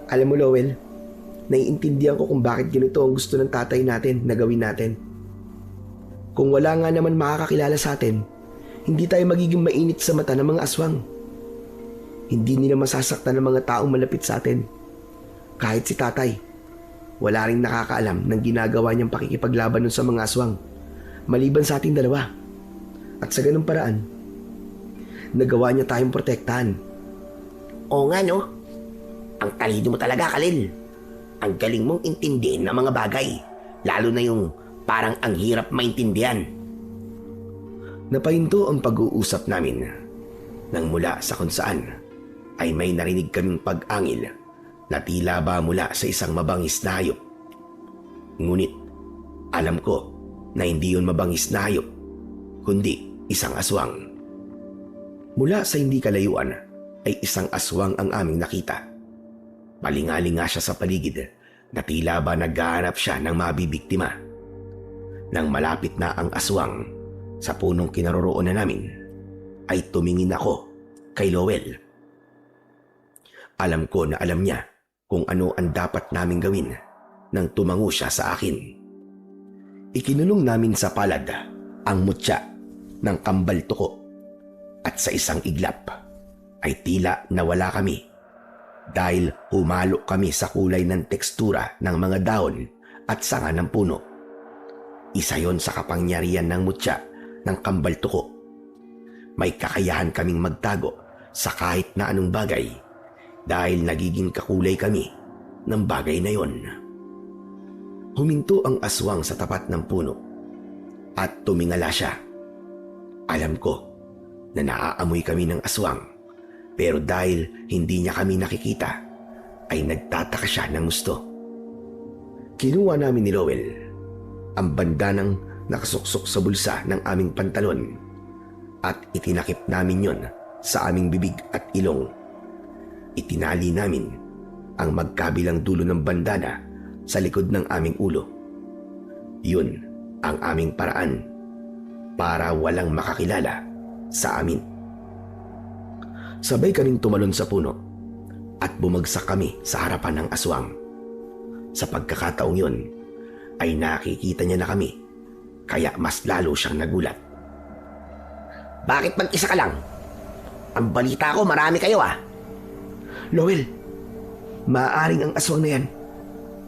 Alam mo, Lowell, naiintindihan ko kung bakit ganito ang gusto ng tatay natin na gawin natin. Kung wala nga naman makakakilala sa atin, hindi tayo magiging mainit sa mata ng mga aswang. Hindi nila masasaktan ng mga taong malapit sa atin. Kahit si tatay, wala ring nakakaalam ng ginagawa niyang pakikipaglaban nun sa mga aswang, maliban sa ating dalawa. At sa ganung paraan, nagawa niya tayong protektahan. Oo nga, no? Ang talino mo talaga, Khalil. Ang galing mong intindihin ng mga bagay. Lalo na yung parang ang hirap maintindihan. Napahinto ang pag-uusap namin nang mula sa kung saan ay may narinig kaming pag-angil na tila ba mula sa isang mabangis na hayop. Ngunit alam ko na hindi yun mabangis na hayop, kundi isang aswang. Mula sa hindi kalayuan ay isang aswang ang aming nakita. Palingalinga siya sa paligid na tila ba naghahanap siya ng mabibiktima. Nang malapit na ang aswang sa punong kinaroroonan namin, ay tumingin ako kay Lowell. Alam ko na alam niya kung ano ang dapat naming gawin nang tumango siya sa akin. Ikinulong namin sa palad ang mutya ng kambal tuko at sa isang iglap ay tila nawala kami dahil humalo kami sa kulay ng tekstura ng mga dahon at sanga ng puno. Isa yon sa kapangyarihan ng mutya ng kambal tuko. May kakayahan kaming magtago sa kahit na anong bagay dahil nagiging kakulay kami ng bagay na yon. Huminto ang aswang sa tapat ng puno at tumingala siya. Alam ko na naaamoy kami ng aswang, pero dahil hindi niya kami nakikita ay nagtataka siya ng gusto. Kinuha namin ni Lowell ang bandanang nakasuksok sa bulsa ng aming pantalon at itinakip namin yon sa aming bibig at ilong. Itinali namin ang magkabilang dulo ng bandana sa likod ng aming ulo. Yun ang aming paraan para walang makakilala sa amin. Sabay kaming tumalon sa puno at bumagsak kami sa harapan ng aswang. Sa pagkakataong yun ay nakikita niya na kami, kaya mas lalo siyang nagulat. Bakit mag-isa ka lang? Ang balita ko, marami kayo ah. Lowell, maaaring ang aswang na yan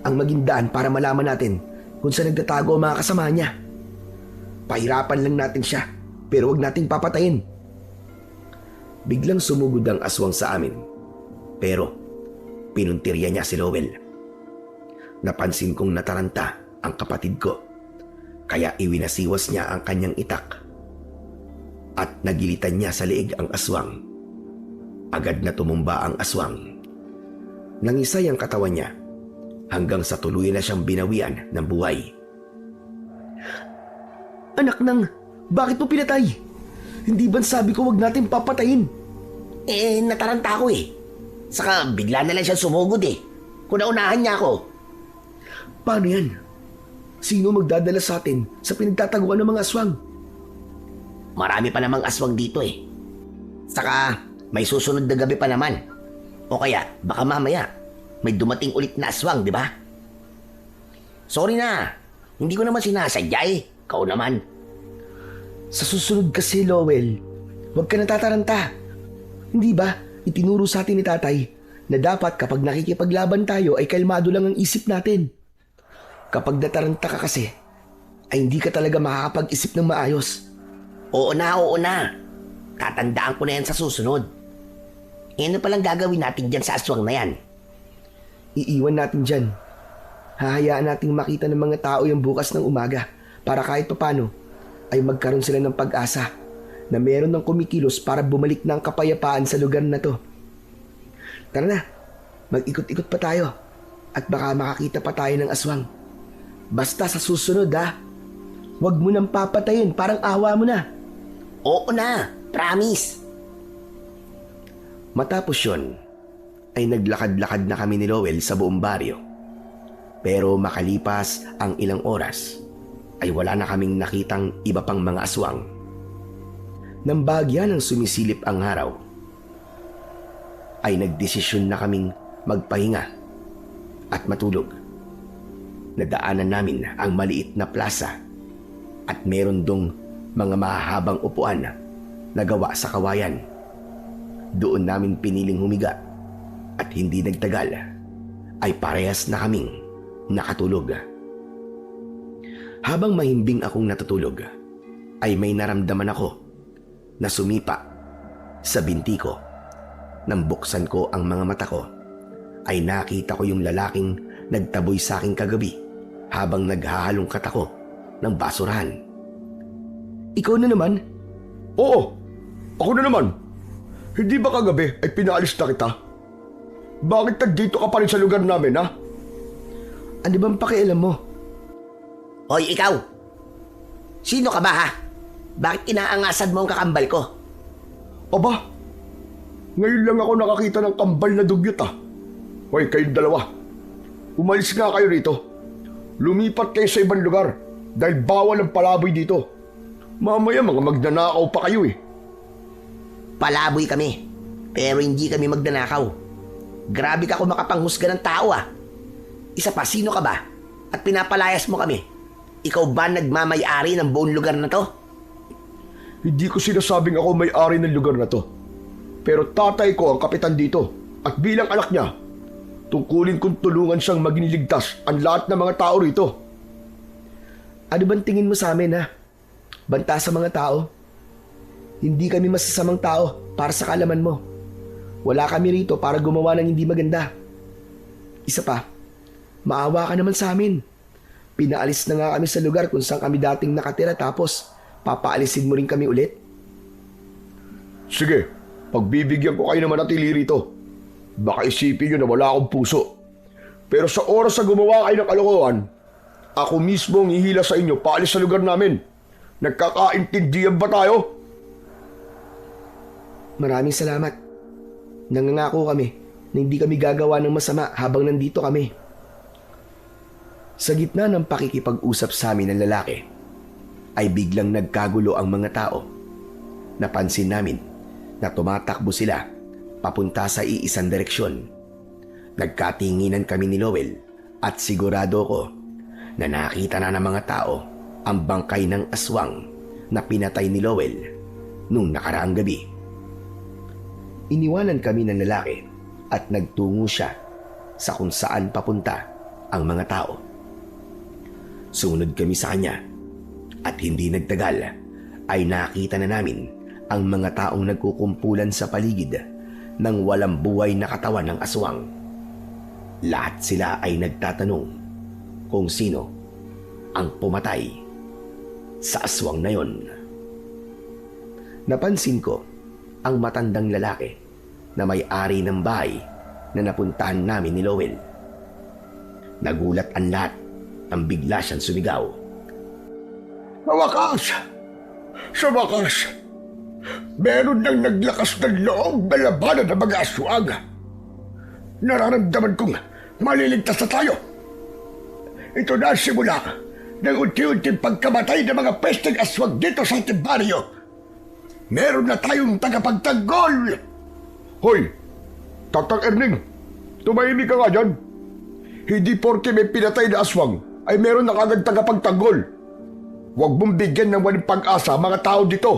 ang maging daan para malaman natin kung saan nagtatago ang mga kasama niya. Pahirapan lang natin siya, pero wag nating papatayin. Biglang sumugod ang aswang sa amin, pero pinuntirya niya si Lowell. Napansin kong nataranta ang kapatid ko, kaya iwinasiwas niya ang kanyang itak at nagilitan niya sa leeg ang aswang. Agad na tumumba ang aswang. Nangisay ang katawan niya hanggang sa tuluyan na siyang binawian ng buhay. Anak nang, bakit mo pinatay? Hindi ba sabi ko wag natin papatayin? Nataranta ako eh. Saka bigla na lang siya sumugod eh. Kung naunahan niya ako. Paano yan? Sino magdadala sa atin sa pinagtataguan ng mga aswang? Marami pa namang aswang dito eh. Saka may susunod na gabi pa naman. O kaya baka mamaya may dumating ulit na aswang, di ba? Sorry na. Hindi ko naman sinasadya eh. Kau naman. Sa susunod kasi, Lowell, huwag ka natataranta. Hindi ba itinuro sa atin ni tatay na dapat kapag nakikipaglaban tayo ay kalmado lang ang isip natin? Kapag nataranta ka kasi, ay hindi ka talaga makakapag-isip ng maayos. Oo na. Tatandaan ko na yan sa susunod. Ano palang gagawin natin dyan sa aswang na yan? Iiwan natin dyan. Hahayaan nating makita ng mga tao yung bukas ng umaga para kahit papano ay magkaroon sila ng pag-asa na meron ng kumikilos para bumalik ng kapayapaan sa lugar na to. Tara na, mag-ikot-ikot pa tayo at baka makakita pa tayo ng aswang. Basta sa susunod ha, huwag mo nang papatayin, parang awa mo na. Oo na, promise. Matapos yun, ay naglakad-lakad na kami ni Lowell sa buong baryo. Pero makalipas ang ilang oras, ay wala na kaming nakitang iba pang mga aswang. Nang bahagya ng sumisilip ang araw, ay nagdesisyon na kaming magpahinga at matulog. Nadaanan namin ang maliit na plaza at meron dong mga mahahabang upuan na gawa sa kawayan. Doon namin piniling humiga at hindi nagtagal ay parehas na kaming nakatulog. Habang mahimbing akong natutulog ay may naramdaman ako na sumipa sa binti ko. Nang buksan ko ang mga mata ko ay nakita ko yung lalaking nagtaboy sa akin kagabi habang naghahalongkat ako ng basurahan. Ikaw na naman? Oo, ako na naman. Hindi ba kagabi ay pinaalis na kita? Bakit nandito ka pa rin sa lugar namin, ha? Ano bang pakialam mo? Hoy, ikaw! Sino ka ba, ha? Bakit inaangasan mo ang kakambal ko? Aba, ngayon lang ako nakakita ng kambal na dugyot, ah. Hoy, kayong dalawa. Umalis nga kayo rito. Lumipat kayo sa ibang lugar dahil bawal ang palaboy dito. Mamaya mga magnanakaw pa kayo eh. Palaboy kami, pero hindi kami magnanakaw. Grabe ka kung makapanghusga ng tao, ah. Isa pa, sino ka ba? At pinapalayas mo kami. Ikaw ba nagmamay-ari ng buong lugar na to? Hindi ko sinasabing ako may-ari ng lugar na to. Pero tatay ko ang kapitan dito at bilang anak niya, tungkulin kong tulungan siyang maging ligtas ang lahat ng mga tao rito. Ano bang tingin mo sa amin, ha? Banta sa mga tao? Hindi kami masasamang tao para sa kalaman mo. Wala kami rito para gumawa ng hindi maganda. Isa pa, maawa ka naman sa amin. Pinaalis na nga kami sa lugar kung saan kami dating nakatira tapos papaalisin mo rin kami ulit? Sige, pagbibigyan ko kayo ng manatili rito. Baka isipin nyo na wala akong puso. Pero sa oras na gumawa kayo ng kalokohan, ako mismo ang ihila sa inyo paalis sa lugar namin. Nagkakaintindihan ba tayo? Maraming salamat. Nangangako kami na hindi kami gagawa ng masama habang nandito kami. Sa gitna ng pakikipag-usap sa amin ng lalaki, ay biglang nagkagulo ang mga tao. Napansin namin na tumatakbo sila papunta sa iisang direksyon. Nagkatinginan kami ni Lowell at sigurado ko na nakita na ng mga tao ang bangkay ng aswang na pinatay ni Lowell nung nakaraang gabi. Iniwanan kami ng lalaki at nagtungo siya sa kung saan papunta ang mga tao. Sumunod kami sa kanya at hindi nagtagal ay nakita na namin ang mga taong nagkukumpulan sa paligid ng walang buhay na katawan ng aswang. Lahat sila ay nagtatanong kung sino ang pumatay sa aswang na yon. Napansin ko ang matandang lalaki na may-ari ng bahay na napuntahan namin ni Lowell. Nagulat ang lahat nang bigla siyang sumigaw. Sa wakas! Sa wakas! Meron nang naglakas ng loob na labanan ng mga aswang. Nararamdaman kong maliligtas na tayo. Ito na ang simula ng unti-unting pagkamatay ng mga pesteng aswang dito sa ating baryo. Meron na tayong tagapagtanggol! Hoy! Tatang Erning! Tumahimik ka nga dyan! Hindi porke may pinatay na aswang ay meron na kagad tagapagtanggol. Huwag mong bigyan ng walang pag-asa mga tao dito.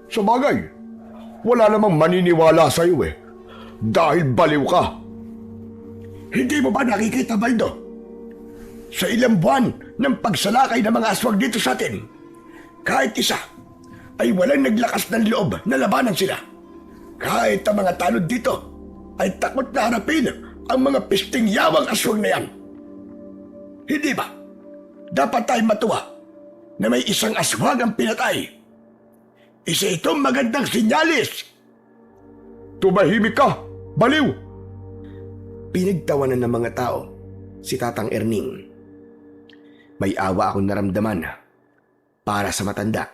Sa bagay, wala namang maniniwala sa iyo eh. Dahil baliw ka. Hindi mo ba nakikita, Baldo? Sa ilang buwan ng pagsalakay ng mga aswang dito sa atin, kahit isa ay walang naglakas ng loob na labanan sila. Kahit ang mga tanod dito ay takot na harapin ang mga pisting yawang aswang na yan. Hindi ba? Dapat tayong matuwa na may isang aswang ang pinatay. Isa itong magandang sinyalis. Tumahimik ka, baliw! Pinagtawanan ng mga tao si Tatang Erning. May awa akong naramdaman para sa matanda.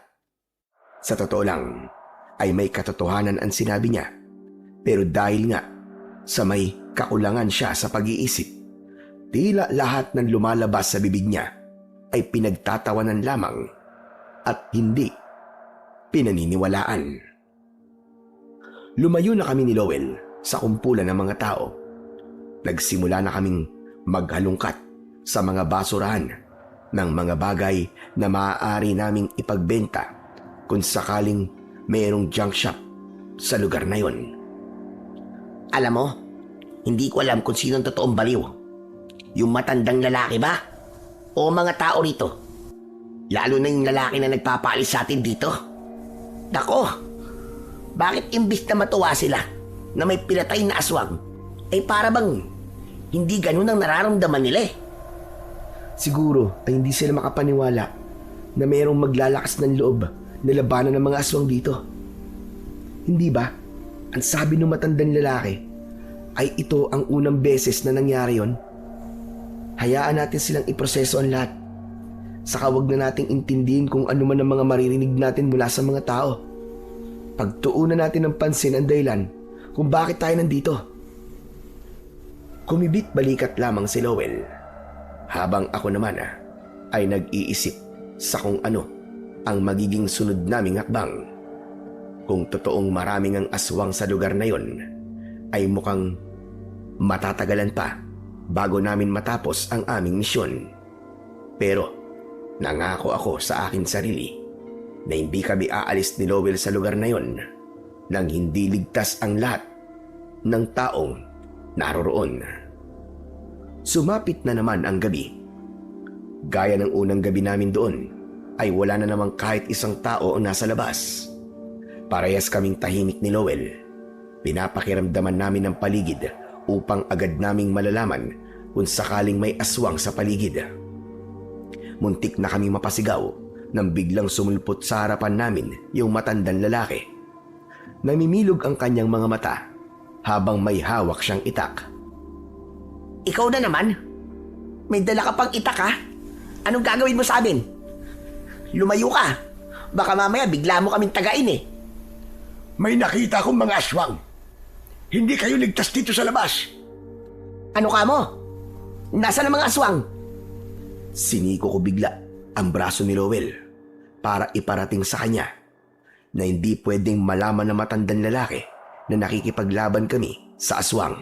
Sa totoo lang ay may katotohanan ang sinabi niya. Pero dahil nga sa may kakulangan siya sa pag-iisip, tila lahat ng lumalabas sa bibig niya ay pinagtatawanan lamang at hindi pinaniniwalaan. Lumayo na kami ni Lowell sa kumpulan ng mga tao. Nagsimula na kaming maghalungkat sa mga basurahan ng mga bagay na maaari naming ipagbenta kung sakaling mayroong junk shop sa lugar na yon. Alam mo, hindi ko alam kung sino ang totoong baliw. Yung matandang lalaki ba? O mga tao rito? Lalo na yung lalaki na nagpapaalis sa atin dito. Nako, bakit imbis na matuwa sila na may pinatay na aswang, ay para bang hindi ganun ang nararamdaman nila eh. Siguro ay hindi sila makapaniwala na mayroong maglalakas ng loob na labanan ng mga aswang dito. Hindi ba? Ang sabi ng matandang lalaki ay ito ang unang beses na nangyari yon. Hayaan natin silang iproseso ang lahat. Saka wag na nating intindihin kung ano man ang mga maririnig natin mula sa mga tao. Pagtuunan natin ng pansin ang dahilan kung bakit tayo nandito. Kumibit balikat lamang si Lowell, habang ako naman ay nag-iisip sa kung ano ang magiging sunod naming hakbang. Kung totoong maraming ang aswang sa lugar na yon, ay mukhang matatagalan pa bago namin matapos ang aming misyon. Pero nangako ako sa akin sarili na hindi kami aalis ni Lowell sa lugar na yon nang hindi ligtas ang lahat ng taong naroroon. Sumapit na naman ang gabi. Gaya ng unang gabi namin doon, ay wala na namang kahit isang tao ang nasa labas. Parehas kaming tahimik ni Lowell. Pinapakiramdaman namin ang paligid upang agad naming malalaman kung sakaling may aswang sa paligid. Muntik na kaming mapasigaw nang biglang sumulpot sa harapan namin yung matandang lalaki. Namimilog ang kanyang mga mata habang may hawak siyang itak. Ikaw na naman? May dala ka pang itak ha? Anong gagawin mo sa amin? Lumayo ka. Baka mamaya bigla mo kaming tagain eh. May nakita akong mga aswang. Hindi kayo ligtas dito sa labas. Ano ka mo? Nasaan ang mga aswang? Siniko ko bigla ang braso ni Lowell para iparating sa kanya na hindi pwedeng malaman ng matandang lalaki na nakikipaglaban kami sa aswang.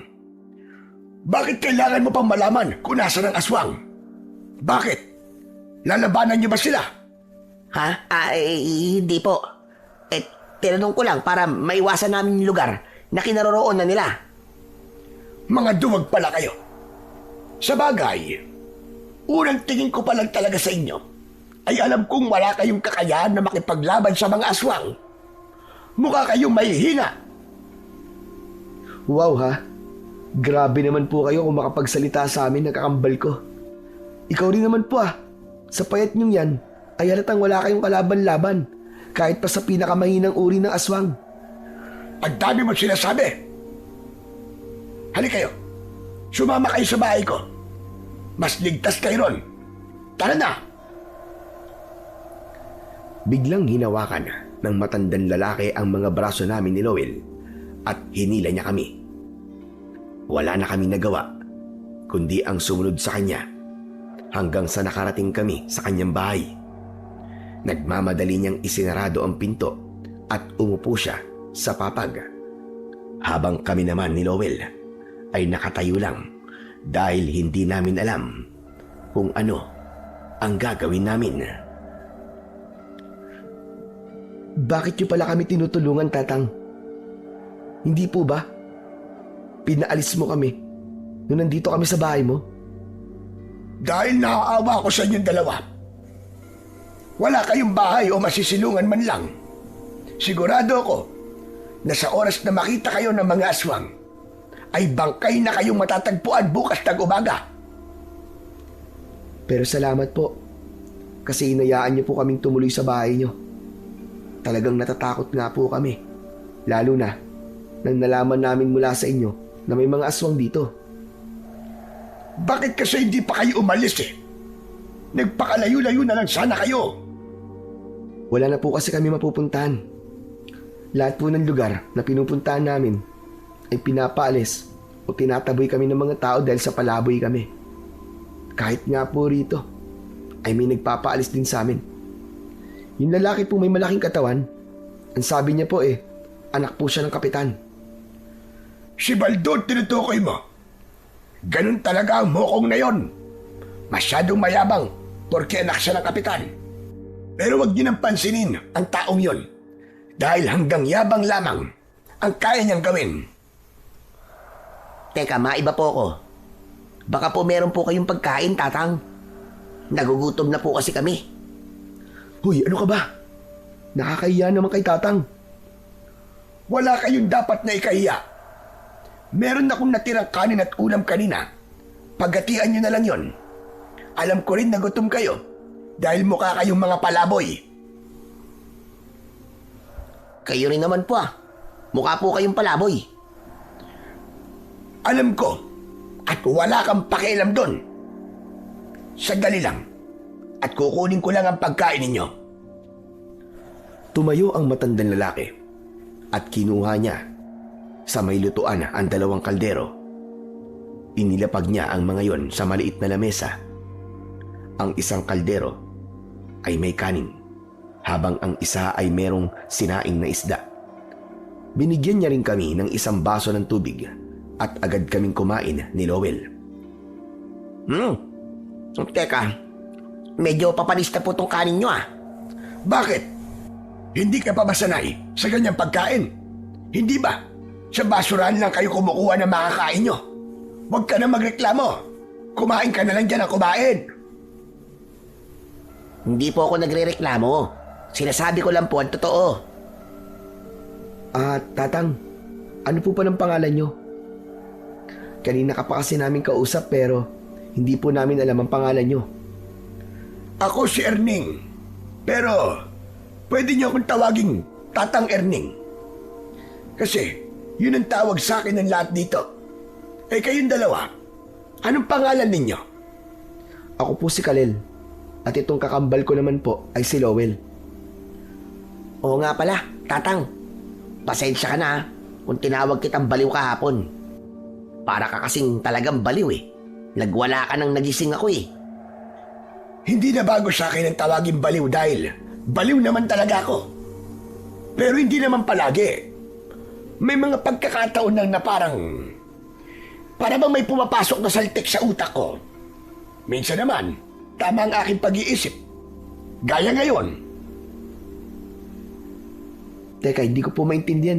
Bakit kailangan mo pang malaman kung nasaan ang aswang? Bakit? Lalabanan niyo ba sila? Ha? Hindi po. Tinanong ko lang para maiwasan namin yung lugar na kinaroroon na nila. Mga duwag pala kayo. Sa bagay, unang tingin ko pa lang talaga sa inyo ay alam kong wala kayong kakayahan na makipaglaban sa mga aswang. Mukha kayong mahihina. Wow ha? Grabe naman po kayo kung makapagsalita sa amin, nakakambal ko. Ikaw rin naman po Sa payat niyong yan ay halatang wala kayong kalaban-laban kahit pa sa pinakamahinang uri ng aswang. Ang dami mo sinasabi. Halika kayo. Sumama kayo sa bahay ko. Mas ligtas kayo ron. Tara na. Biglang hinawakan ng matandang lalaki ang mga braso namin ni Lowell at hinila niya kami. Wala na kami nagawa kundi ang sumunod sa kanya hanggang sa nakarating kami sa kanyang bahay. Nagmamadali niyang isinarado ang pinto at umupo siya sa papag. Habang kami naman ni Lowell ay nakatayo lang dahil hindi namin alam kung ano ang gagawin namin. Bakit niyo pala kami tinutulungan, Tatang? Hindi po ba? Pinaalis mo kami nung nandito kami sa bahay mo? Dahil naaawa ko sa inyong dalawa. Wala kayong bahay o masisilungan man lang. Sigurado ako na sa oras na makita kayo ng mga aswang, ay bangkay na kayong matatagpuan bukas ng umaga. Pero salamat po kasi inayaan niyo po kaming tumuloy sa bahay niyo. Talagang natatakot nga po kami. Lalo na nang nalaman namin mula sa inyo na may mga aswang dito. Bakit kasi hindi pa kayo umalis Nagpakalayo-layo na lang sana kayo. Wala na po kasi kami mapupuntahan. Lahat po ng lugar na pinupuntahan namin ay pinapaalis o tinataboy kami ng mga tao dahil sa palaboy kami. Kahit nga po rito ay may nagpapaalis din sa amin. Yung lalaki po may malaking katawan, ang sabi niya po anak po siya ng kapitan. Si Baldo tinutukoy mo. Ganun talaga ang mokong na yon. Masyadong mayabang porque anak siya ng kapitan. Pero wag niyo nang pansinin ang taong yon dahil hanggang yabang lamang ang kaya niyang gawin. Teka, maiba po ako. Baka po meron po kayong pagkain, Tatang. Nagugutom na po kasi kami. Hoy, ano ka ba? Nakakahiya naman kay Tatang. Wala kayong dapat na ikahiya. Meron akong natirang kanin at ulam kanina. Paghatian niyo na lang yon. Alam ko rin na gutom kayo dahil mukha kayong mga palaboy. Kayo rin naman po Mukha po kayong palaboy. Alam ko at wala kang pakialam doon. Sandali lang at kukunin ko lang ang pagkain ninyo. Tumayo ang matandang lalaki at kinuha niya sa may lutuan ang 2 kaldero. Inilapag niya ang mga yon sa maliit na lamesa. Ang isang kaldero ay may kanin, habang ang isa ay merong sinaing na isda. Binigyan niya rin kami ng 1 baso ng tubig at agad kaming kumain ni Lowell. Teka, medyo papanis na po tong kanin nyo Bakit? Hindi ka pa ba sanay sa ganyang pagkain? Hindi ba? Sa basurahan lang kayo kumukuha ng makakain nyo. Huwag ka na magreklamo. Kumain ka na lang dyan ang kumain. Hindi po ako nagrereklamo. Sinasabi ko lang po ang totoo. Tatang, ano po pa ng pangalan nyo? Kanina ka pa kasi namin kausap pero hindi po namin alam ang pangalan nyo. Ako si Erning. Pero pwede niyo akong tawaging Tatang Erning. Kasi yun ang tawag sa akin ng lahat dito. Kayong dalawa, anong pangalan ninyo? Ako po si Kalel at itong kakambal ko naman po ay si Lowell. Oo nga pala, Tatang. Pasensya ka na kung tinawag kitang baliw kahapon. Para ka kasing talagang baliw Nagwala ka nang nagising ako Hindi na bago sa akin ang tawaging baliw dahil baliw naman talaga ako. Pero hindi naman palagi. May mga pagkakataon lang na para bang may pumapasok na saltik sa utak ko. Minsan naman, tama ang aking pag-iisip. Gaya ngayon. Teka, hindi ko po maintindihan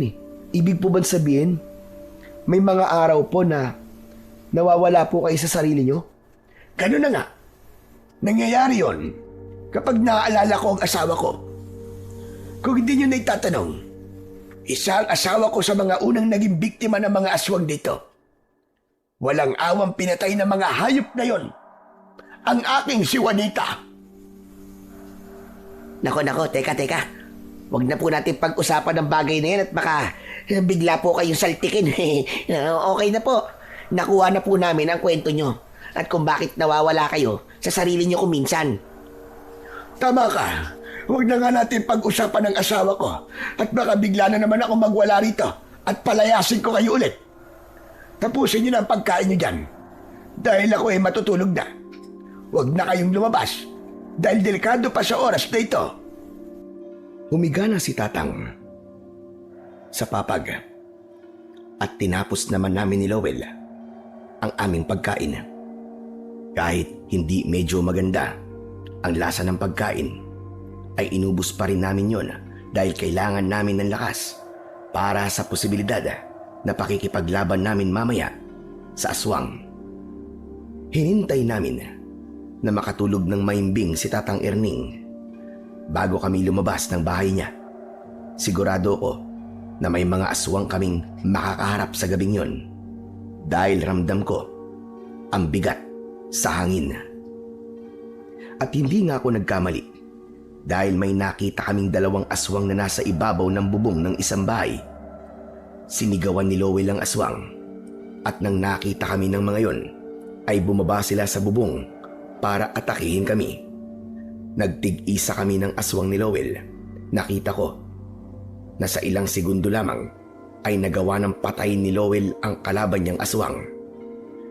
Ibig po ba sabihin, may mga araw po na nawawala po kayo sa sarili nyo? Ganun na nga. Nangyayari yon kapag naaalala ko ang asawa ko. Kung hindi nyo na itatanong, isa ang asawa ko sa mga unang naging biktima ng mga aswang dito. Walang awang pinatay ng mga hayop na yon. Ang aking si Juanita. Nako, teka. Huwag na po natin pag-usapan ng bagay na yan at baka bigla po kayong saltikin. Okay na po. Nakuha na po namin ang kwento nyo at kung bakit nawawala kayo sa sarili nyo kuminsan. Tama ka. Huwag na nga natin pag-usapan ng asawa ko at baka bigla na naman ako magwala rito at palayasin ko kayo ulit. Tapusin nyo na ang pagkain nyo dyan dahil ako ay matutulog na. Huwag na kayong lumabas dahil delikado pa sa oras na ito. Humiga na si Tatang sa papag at tinapos naman namin ni Lowell ang aming pagkain. Kahit hindi medyo maganda ang lasa ng pagkain, ay inubos pa rin namin yon dahil kailangan namin ng lakas para sa posibilidad na pakikipaglaban namin mamaya sa aswang. Hinintay namin na makatulog ng maimbing si Tatang Erning bago kami lumabas ng bahay niya. Sigurado ko na may mga aswang kaming makakaharap sa gabing yon dahil ramdam ko ang bigat sa hangin. At hindi nga ako nagkamali dahil may nakita kaming 2 aswang na nasa ibabaw ng bubong ng isang bahay. Sinigawan ni Lowell ang aswang at nang nakita kami ng mga yon ay bumaba sila sa bubong para atakihin kami. Nagtig-isa kami ng aswang ni Lowell. Nakita ko na sa ilang segundo lamang ay nagawa ng patay ni Lowell ang kalaban niyang aswang,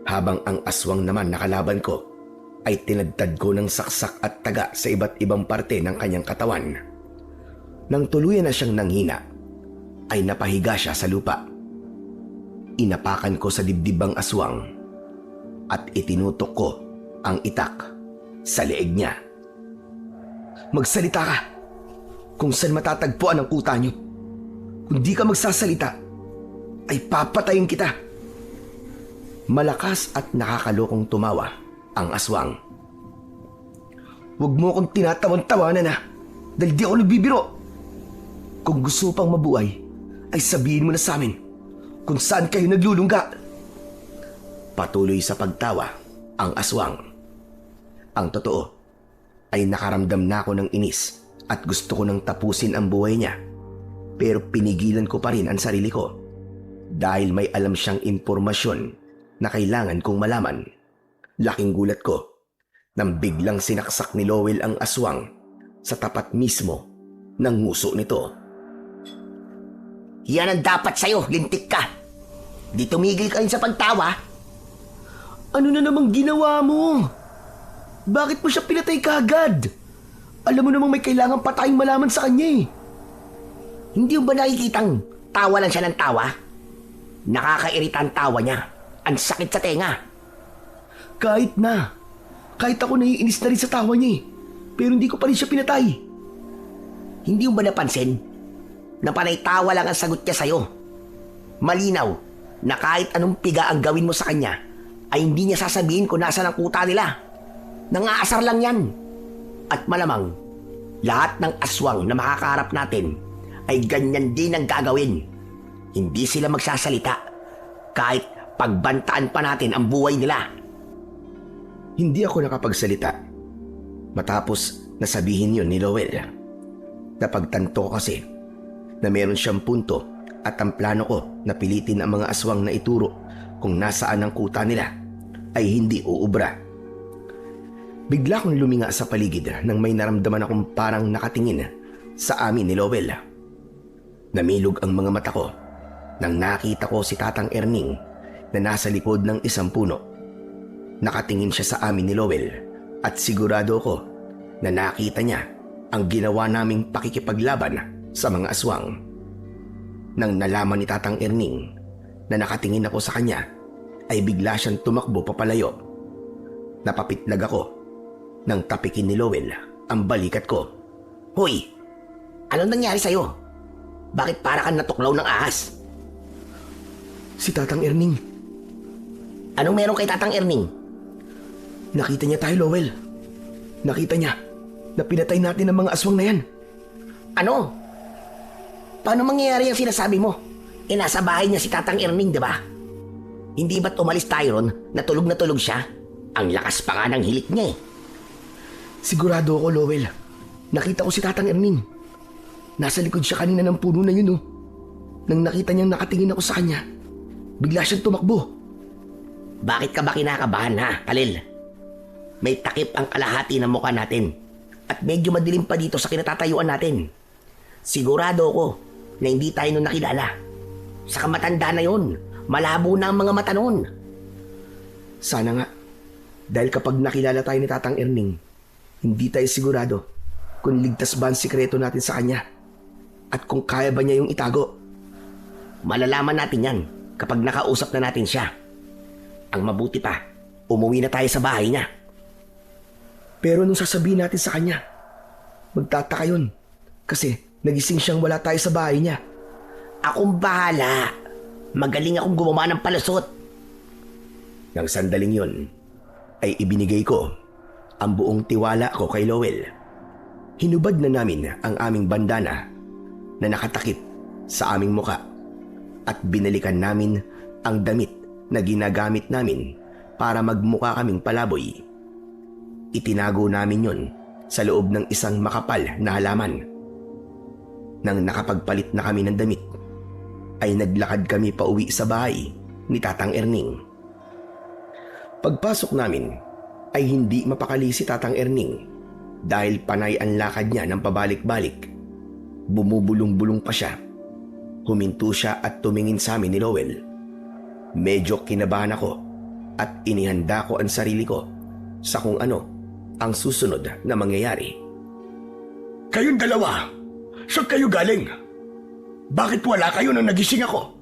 habang ang aswang naman na kalaban ko ay tinadtad ko ng saksak at taga sa iba't ibang parte ng kanyang katawan. Nang tuluyan na siyang nanghina, ay napahiga siya sa lupa. Inapakan ko sa dibdib ang aswang at itinutok ko ang itak sa leeg niya. Magsalita ka kung saan matatagpuan ang kuta niyo. Kung di ka magsasalita, ay papatayin kita. Malakas at nakakalokong tumawa ang aswang. Huwag mo akong tinatawan-tawanan dahil di ako nagbibiro. Kung gusto pang mabuhay, ay sabihin mo na sa amin kung saan kayo naglulungga. Patuloy sa pagtawa ang aswang. Ang totoo ay nakaramdam na ako ng inis at gusto ko nang tapusin ang buhay niya. Pero pinigilan ko pa rin ang sarili ko dahil may alam siyang impormasyon na kailangan kong malaman. Laking gulat ko nang biglang sinaksak ni Lowell ang aswang sa tapat mismo ng nguso nito. Yan ang dapat sa'yo, lintik ka. Di tumigil ka rin sa pagtawa. Ano na namang ginawa mo? Bakit mo siya pinatay kaagad? Alam mo namang may kailangan pataying malaman sa kanya eh. Hindi mo ba nakikitang tawa lang siya ng tawa? Nakakairita ang tawa niya. Ang sakit sa tenga. Kahit ako naiinis na rin sa tawa niya eh. Pero hindi ko pa rin siya pinatay. Hindi mo ba napansin na panay tawa lang ang sagot niya sa'yo? Malinaw na kahit anong piga ang gawin mo sa kanya, ay hindi niya sasabihin kung nasaan ang kuta nila. Nangaasar lang yan. At malamang, lahat ng aswang na makakaharap natin ay ganyan din ang gagawin. Hindi sila magsasalita kahit pagbantaan pa natin ang buhay nila. Hindi ako nakapagsalita matapos nasabihin yun ni Lowell. Napagtanto ko kasi na meron siyang punto at ang plano ko na pilitin ang mga aswang na ituro kung nasaan ang kuta nila ay hindi uubra. Bigla kong luminga sa paligid nang may naramdaman akong parang nakatingin sa amin ni Lowell. Namilog ang mga mata ko nang nakita ko si Tatang Erning na nasa likod ng isang puno. Nakatingin siya sa amin ni Lowell at sigurado ko na nakita niya ang ginawa naming pakikipaglaban sa mga aswang. Nang nalaman ni Tatang Erning na nakatingin ako sa kanya, ay bigla siyang tumakbo papalayo. Napapitlag ako nang tapikin ni Lowell ang balikat ko. Hoy! Anong nangyari sa'yo? Bakit para kang natuklaw ng ahas? Si Tatang Erning. Anong meron kay Tatang Erning? Nakita niya tayo, Lowell. Nakita niya na pinatay natin ang mga aswang na yan. Ano? Paano mangyayari ang sinasabi mo? Nasa bahay niya si Tatang Erning, di ba? Hindi ba't umalis tayo ron na tulog siya? Ang lakas pa nga ng hilik niya eh. Sigurado ako, Lowell. Nakita ko si Tatang Erning. Nasa likod siya kanina ng puno na yun, oh. Nang nakita niyang nakatingin ako sa kanya, bigla siyang tumakbo. Bakit ka ba kinakabahan ha, Kalil? May takip ang kalahati ng mukha natin at medyo madilim pa dito sa kinatatayuan natin. Sigurado ako na hindi tayo nung nakilala. Sa kamatanda na yun, malabo na ang mga mata nun. Sana nga, dahil kapag nakilala tayo ni Tatang Erning, hindi tayo sigurado kung ligtas ba ang sikreto natin sa kanya at kung kaya ba niya yung itago. Malalaman natin yan kapag nakausap na natin siya. Ang mabuti pa, umuwi na tayo sa bahay niya. Pero nung sasabihin natin sa kanya, magtataka yun kasi nagising siyang wala tayo sa bahay niya. Akong bahala. Magaling akong gumawa ng palusot. Nang sandaling yun, ay ibinigay ko ang buong tiwala ko kay Lowell. Hinubad na namin ang aming bandana na nakatakip sa aming muka at binalikan namin ang damit na ginagamit namin para magmukha kaming palaboy. Itinago namin yon sa loob ng isang makapal na halaman. Nang nakapagpalit na kami ng damit, ay naglakad kami pauwi sa bahay ni Tatang Erning. Pagpasok namin ay hindi mapakali si Tatang Erning dahil panay ang lakad niya ng pabalik-balik. Bumubulong-bulong pa siya. Huminto siya at tumingin sa amin ni Lowell. Medyo kinabahan ako at inihanda ko ang sarili ko sa kung ano ang susunod na mangyayari. Kayong dalawa, saan kayo galing? Bakit wala kayo nung nagising ako?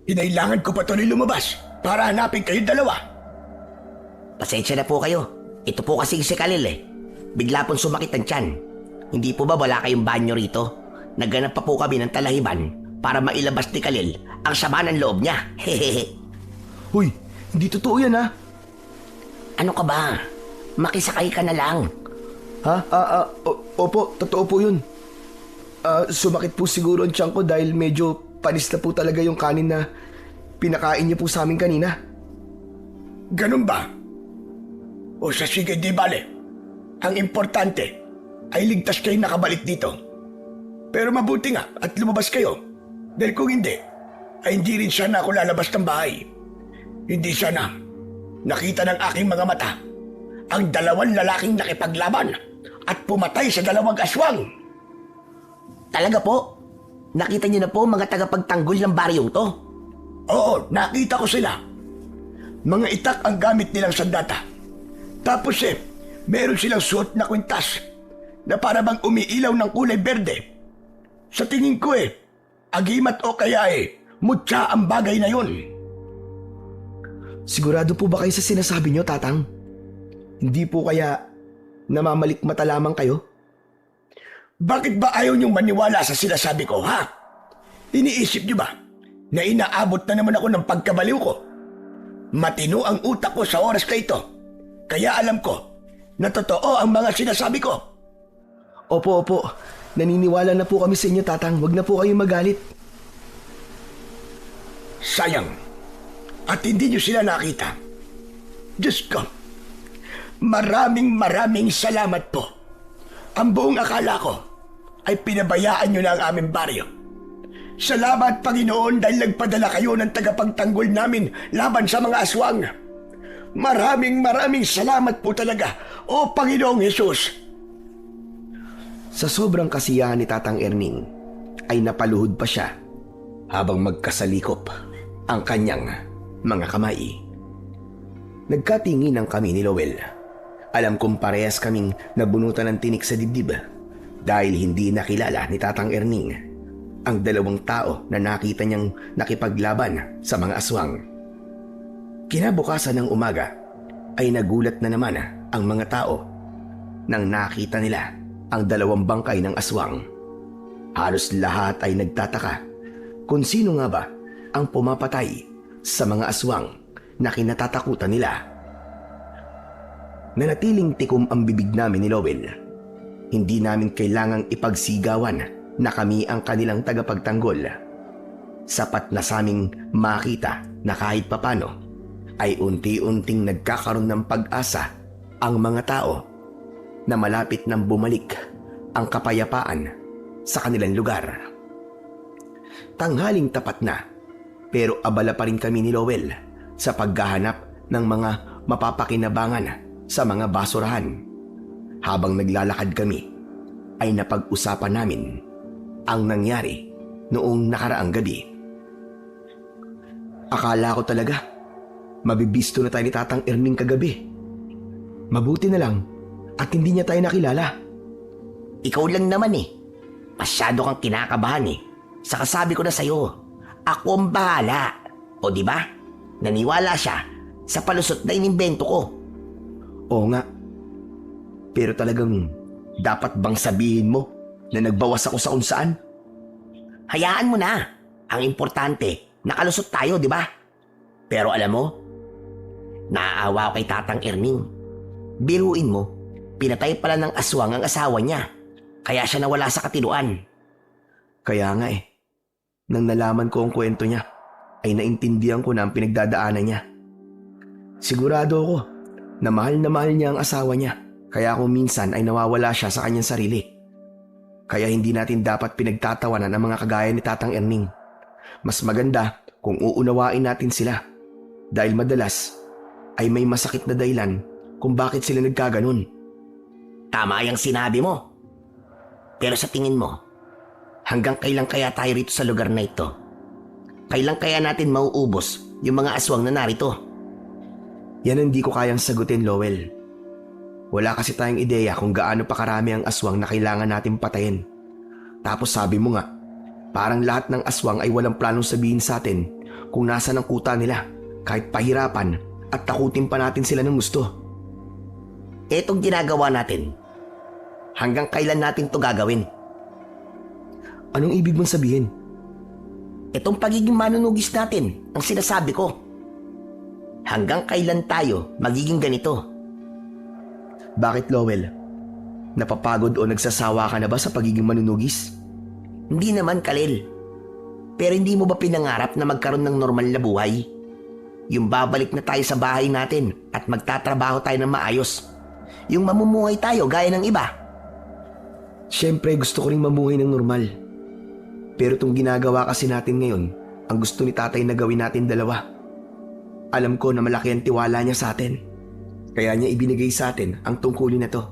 Hinailangan ko pa tuloy lumabas para hanapin kayong dalawa. Pasensya na po kayo. Ito po kasi si Khalil eh. Bigla pong sumakit ang tiyan. Hindi po ba wala kayong banyo rito? Nagganap pa po kami ng talahiban para mailabas ni Khalil ang sama ng loob niya. Hehehe. Huy, hindi totoo yan ha. Ano ka ba? Makisakay ka na lang. Ha? Opo, totoo po yun. Sumakit po siguro ang tiyan ko dahil medyo panis na po talaga yung kanin na pinakain niyo po sa amin kanina. Ganun ba? O sa sige, di bale. Ang importante ay ligtas kayo nakabalik dito. Pero mabuti nga at lumabas kayo. Dahil kung hindi, ay hindi rin sana ako lalabas ng bahay. Hindi sana nakita ng aking mga mata ang dalawang lalaking nakipaglaban at pumatay sa dalawang aswang. Talaga po? Nakita niyo na po mga tagapagtanggol ng baryong to? Oo, nakita ko sila. Mga itak ang gamit nilang sandata. Tapos meron silang suot na kwintas na para bang umiilaw ng kulay berde. Sa tingin ko agimat o kaya mutya ang bagay na yun. Sigurado po ba kayo sa sinasabi niyo, Tatang? Hindi po kaya namamalikmata lamang kayo? Bakit ba ayaw niyong maniwala sa sinasabi ko, ha? Iniisip niyo ba na inaabot na naman ako ng pagkabaliw ko? Matino ang utak ko sa oras na ito. Kaya alam ko na totoo ang mga sinasabi ko. Opo. Naniniwala na po kami sa inyo, Tatang. Huwag na po kayong magalit. Sayang. At hindi niyo sila nakita. Diyos ko. Maraming salamat po. Ang buong akala ko ay pinabayaan niyo na ang aming baryo. Salamat, Panginoon, dahil nagpadala kayo ng tagapagtanggol namin laban sa mga aswang. Maraming salamat po talaga, O Panginoong Hesus. Sa sobrang kasiyahan ni Tatang Erning, ay napaluhod pa siya habang magkasalikop ang kanyang mga kamay. Nagkatinginan kami ni Lowell. Alam kong parehas kaming nabunutan ng tinik sa dibdib dahil hindi nakilala ni Tatang Erning ang dalawang tao na nakita niyang nakipaglaban sa mga aswang. Kinabukasan ng umaga ay nagulat na naman ang mga tao nang nakita nila ang dalawang bangkay ng aswang. Halos lahat ay nagtataka kung sino nga ba ang pumapatay sa mga aswang na kinatatakutan nila. Nanatiling tikom ang bibig namin ni Lowell. Hindi namin kailangang ipagsigawan na kami ang kanilang tagapagtanggol. Sapat na sa aming makita na kahit papano ay unti-unting nagkakaroon ng pag-asa ang mga tao na malapit nang bumalik ang kapayapaan sa kanilang lugar. Tanghaling tapat na, pero abala pa rin kami ni Lowell sa paghahanap ng mga mapapakinabangan sa mga basurahan. Habang naglalakad kami, ay napag-usapan namin ang nangyari noong nakaraang gabi. Akala ko talaga mabibisto na tayo ni Tatang Erning kagabi. Mabuti na lang at hindi niya tayo nakilala. Ikaw lang naman Masyado kang kinakabahan Saka sabi ko na sa'yo, ako ang bahala. O di ba? Naniwala siya sa palusot na inimbento ko. Oo nga. Pero talagang dapat bang sabihin mo na nagbawas ako sa kung saan? Hayaan mo na. Ang importante, nakalusot tayo, di ba? Pero alam mo, naaawa ko kay Tatang Erning. Biruin mo, pinatay pala ng aswang ang asawa niya. Kaya siya nawala sa katinuan. Kaya nga nang nalaman ko ang kwento niya, ay naintindihan ko na ang pinagdadaanan niya. Sigurado ako na mahal niya ang asawa niya. Kaya kung minsan ay nawawala siya sa kanyang sarili. Kaya hindi natin dapat pinagtatawanan ang mga kagaya ni Tatang Erning. Mas maganda kung uunawain natin sila. Dahil madalas ay may masakit na dahilan kung bakit sila nagkaganon. Tama yung sinabi mo. Pero sa tingin mo, hanggang kailan kaya tayo rito sa lugar na ito? Kailan kaya natin mauubos yung mga aswang na narito? Yan hindi ko kayang sagutin, Lowell. Wala kasi tayong ideya kung gaano pa karami ang aswang na kailangan natin patayin. Tapos sabi mo nga, parang lahat ng aswang ay walang planong sabihin sa atin kung nasaan ang kuta nila. Kahit pahirapan at takutin pa natin sila ng gusto. Etong ginagawa natin, hanggang kailan natin to gagawin? Anong ibig mong sabihin? Itong pagiging manunugis natin, ang sinasabi ko. Hanggang kailan tayo magiging ganito? Bakit, Lowell? Napapagod o nagsasawa ka na ba sa pagiging manunugis? Hindi naman, Kalel. Pero hindi mo ba pinangarap na magkaroon ng normal na buhay? Yung babalik na tayo sa bahay natin at magtatrabaho tayo ng maayos. Yung mamumuhay tayo gaya ng iba. Siyempre gusto ko rin mamuhay ng normal. Pero itong ginagawa kasi natin ngayon, ang gusto ni tatay na gawin natin dalawa. Alam ko na malaki ang tiwala niya sa atin. Kaya niya ibinigay sa atin ang tungkulin na to.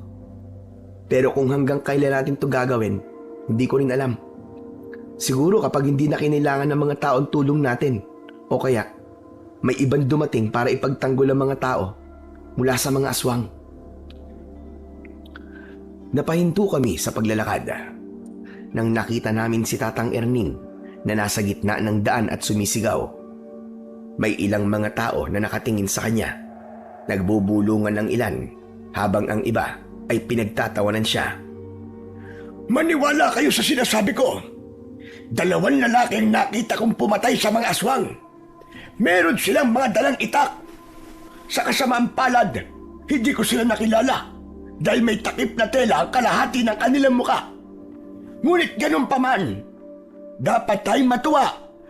Pero kung hanggang kailan natin to gagawin, hindi ko rin alam. Siguro kapag hindi na kinailangan ng mga taong tulong natin, o kaya may ibang dumating para ipagtanggol ang mga tao mula sa mga aswang. Napahinto kami sa paglalakad nang nakita namin si Tatang Erning na nasa gitna ng daan at sumisigaw. May ilang mga tao na nakatingin sa kanya. Nagbubulungan ng ilan habang ang iba ay pinagtatawanan siya. Maniwala kayo sa sinasabi ko. 2 lalaki ang nakita kong pumatay sa mga aswang. Meron silang mga dalang itak. Sa kasamaang palad, hindi ko sila nakilala dahil may takip na tela ang kalahati ng kanilang muka. Ngunit ganun pa man, dapat tayong matuwa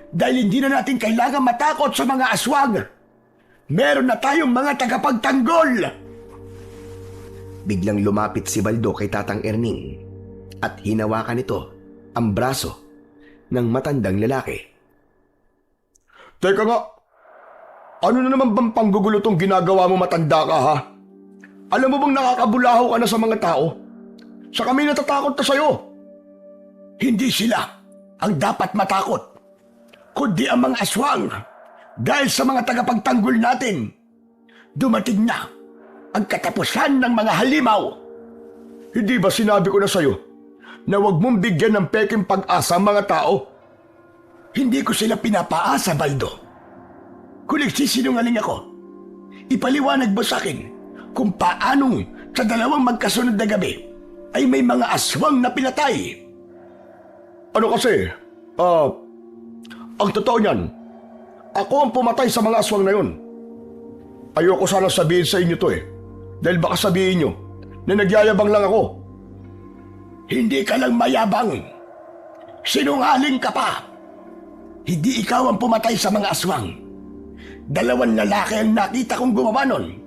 dahil hindi na natin kailangan matakot sa mga aswang. Meron na tayong mga tagapagtanggol. Biglang lumapit si Baldo kay Tatang Erning at hinawakan nito ang braso ng matandang lalaki. Teka nga, ano na naman bang panggugulo tong ginagawa mo, matanda ka, ha? Alam mo bang nakakabulaho ka na sa mga tao? Sa kami natatakot na sa'yo. Hindi sila ang dapat matakot, kundi ang mga aswang. Dahil sa mga tagapagtanggol natin, dumating na ang katapusan ng mga halimaw. Hindi ba sinabi ko na sa'yo na huwag mong bigyan ng peking pag-asa ang mga tao? Hindi ko sila pinapaasa, Baldo. Kung nagsisinungaling ako, ipaliwanag mo sa akin kung paanong sa 2 magkasunod na gabi ay may mga aswang na pinatay. Ano kasi, ang totoo niyan, ako ang pumatay sa mga aswang na yun. Ayoko sana sabihin sa inyo to dahil baka sabihin nyo na nagyayabang lang ako. Hindi ka lang mayabang. Sinungaling ka pa. Hindi ikaw ang pumatay sa mga aswang. 2 lalaki ang nakita kong gumawa nun.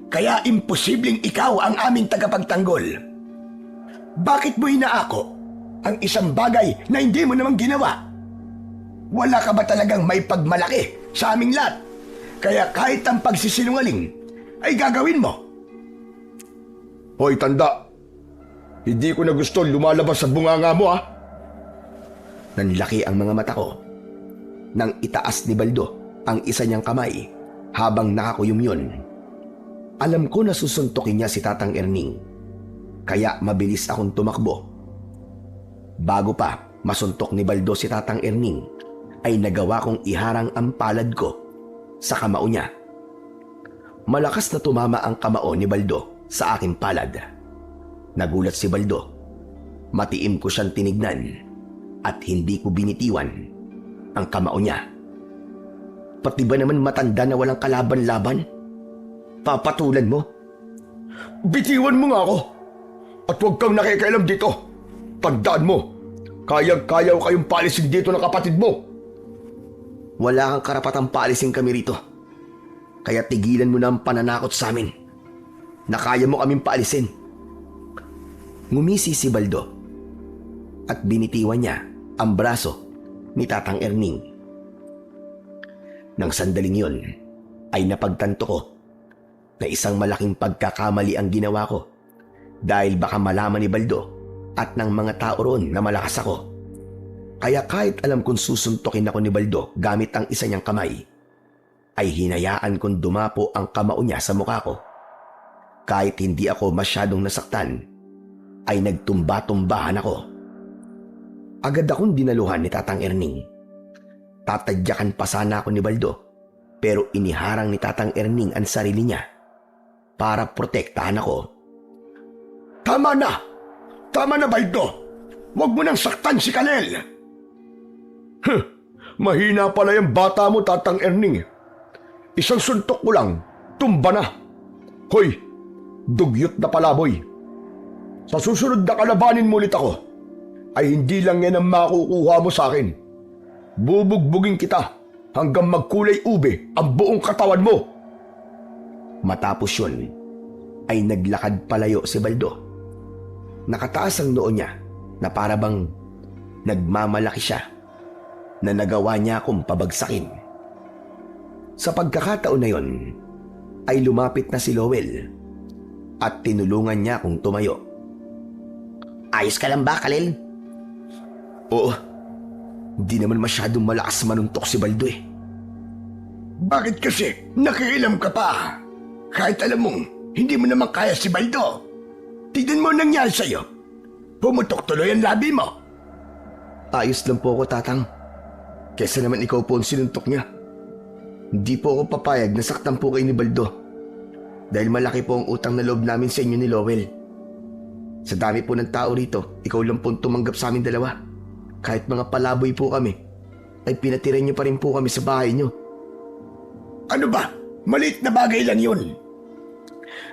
Kaya imposibleng ikaw ang aming tagapagtanggol. Bakit mo inaako ang isang bagay na hindi mo namang ginawa? Wala ka ba talagang may pagmalaki sa aming lahat? Kaya kahit ang pagsisinungaling ay gagawin mo. Hoy, tanda. Hindi ko na gusto lumalabas sa bunganga mo, ha? Nanlaki ang mga mata ko nang itaas ni Baldo ang isa niyang kamay habang nakakuyom yun. Alam ko na susuntukin niya si Tatang Erning, kaya mabilis akong tumakbo. Bago pa masuntok ni Baldo si Tatang Erning, ay nagawa kong iharang ang palad ko sa kamao niya. Malakas na tumama ang kamao ni Baldo sa aking palad. Nagulat si Baldo. Matiim ko siyang tinignan at hindi ko binitiwan ang kamao niya. Pati ba naman matanda na walang kalaban-laban? Papatulan mo? Bitiwan mo nga ako. At huwag kang nakikialam dito. Tandaan mo, kayang-kaya ko kayong paalisin dito ng kapatid mo. Wala kang karapatang paalisin kami rito. Kaya tigilan mo na ang pananakot sa amin na kaya mo kaming paalisin. Ngumisi si Baldo at binitiwan niya ang braso ni Tatang Erning. Nang sandaling yun ay napagtanto ko na isang malaking pagkakamali ang ginawa ko dahil baka malaman ni Baldo at ng mga tao roon na malakas ako. Kaya kahit alam kong susuntokin ako ni Baldo gamit ang isa niyang kamay, ay hinayaan kong dumapo ang kamao niya sa mukha ko. Kahit hindi ako masyadong nasaktan, ay nagtumba-tumbahan ako. Agad akong dinaluhan ni Tatang Erning. Tatadyakan pa sana ako ni Baldo, Pero iniharang ni Tatang Erning ang sarili niya para protektahan ako. Tama na! Tama na, Baldo! Huwag mo nang saktan si Kalel! Mahina pala yung bata mo, Tatang Erning. Isang suntok ko lang, tumba na. Hoy, dugyot na palaboy. Sa susunod na kalabanin mo ulit ako, ay hindi lang yan ang makukuha mo sa akin. Bubugbugin kita hanggang magkulay ube ang buong katawan mo. Matapos yun, ay naglakad palayo si Baldo. Nakataas ang noo niya na para bang nagmamalaki siya na nagawa niya akong pabagsakin. Sa pagkakataon na yon, ay lumapit na si Lowell at tinulungan niya akong tumayo. Ayos ka lang ba, Kalel? Oo, di naman masyadong malakas manuntok si Baldo eh. Bakit kasi nakikialam ka pa? Kahit alam mong hindi mo naman kaya si Baldo. Tignan mo ang nangyari sa'yo. Pumutok tuloy ang labi mo. Ayos lang po ako, Tatang. Kesa naman ikaw po ang sinuntok niya. Hindi po ako papayag na saktan po kayo ni Baldo. Dahil malaki po ang utang na loob namin sa inyo ni Lowell. Sa dami po ng tao rito, ikaw lang po tumanggap sa amin dalawa. Kahit mga palaboy po kami, ay pinatira niyo pa rin po kami sa bahay niyo. Ano ba? Maliit na bagay lang yun.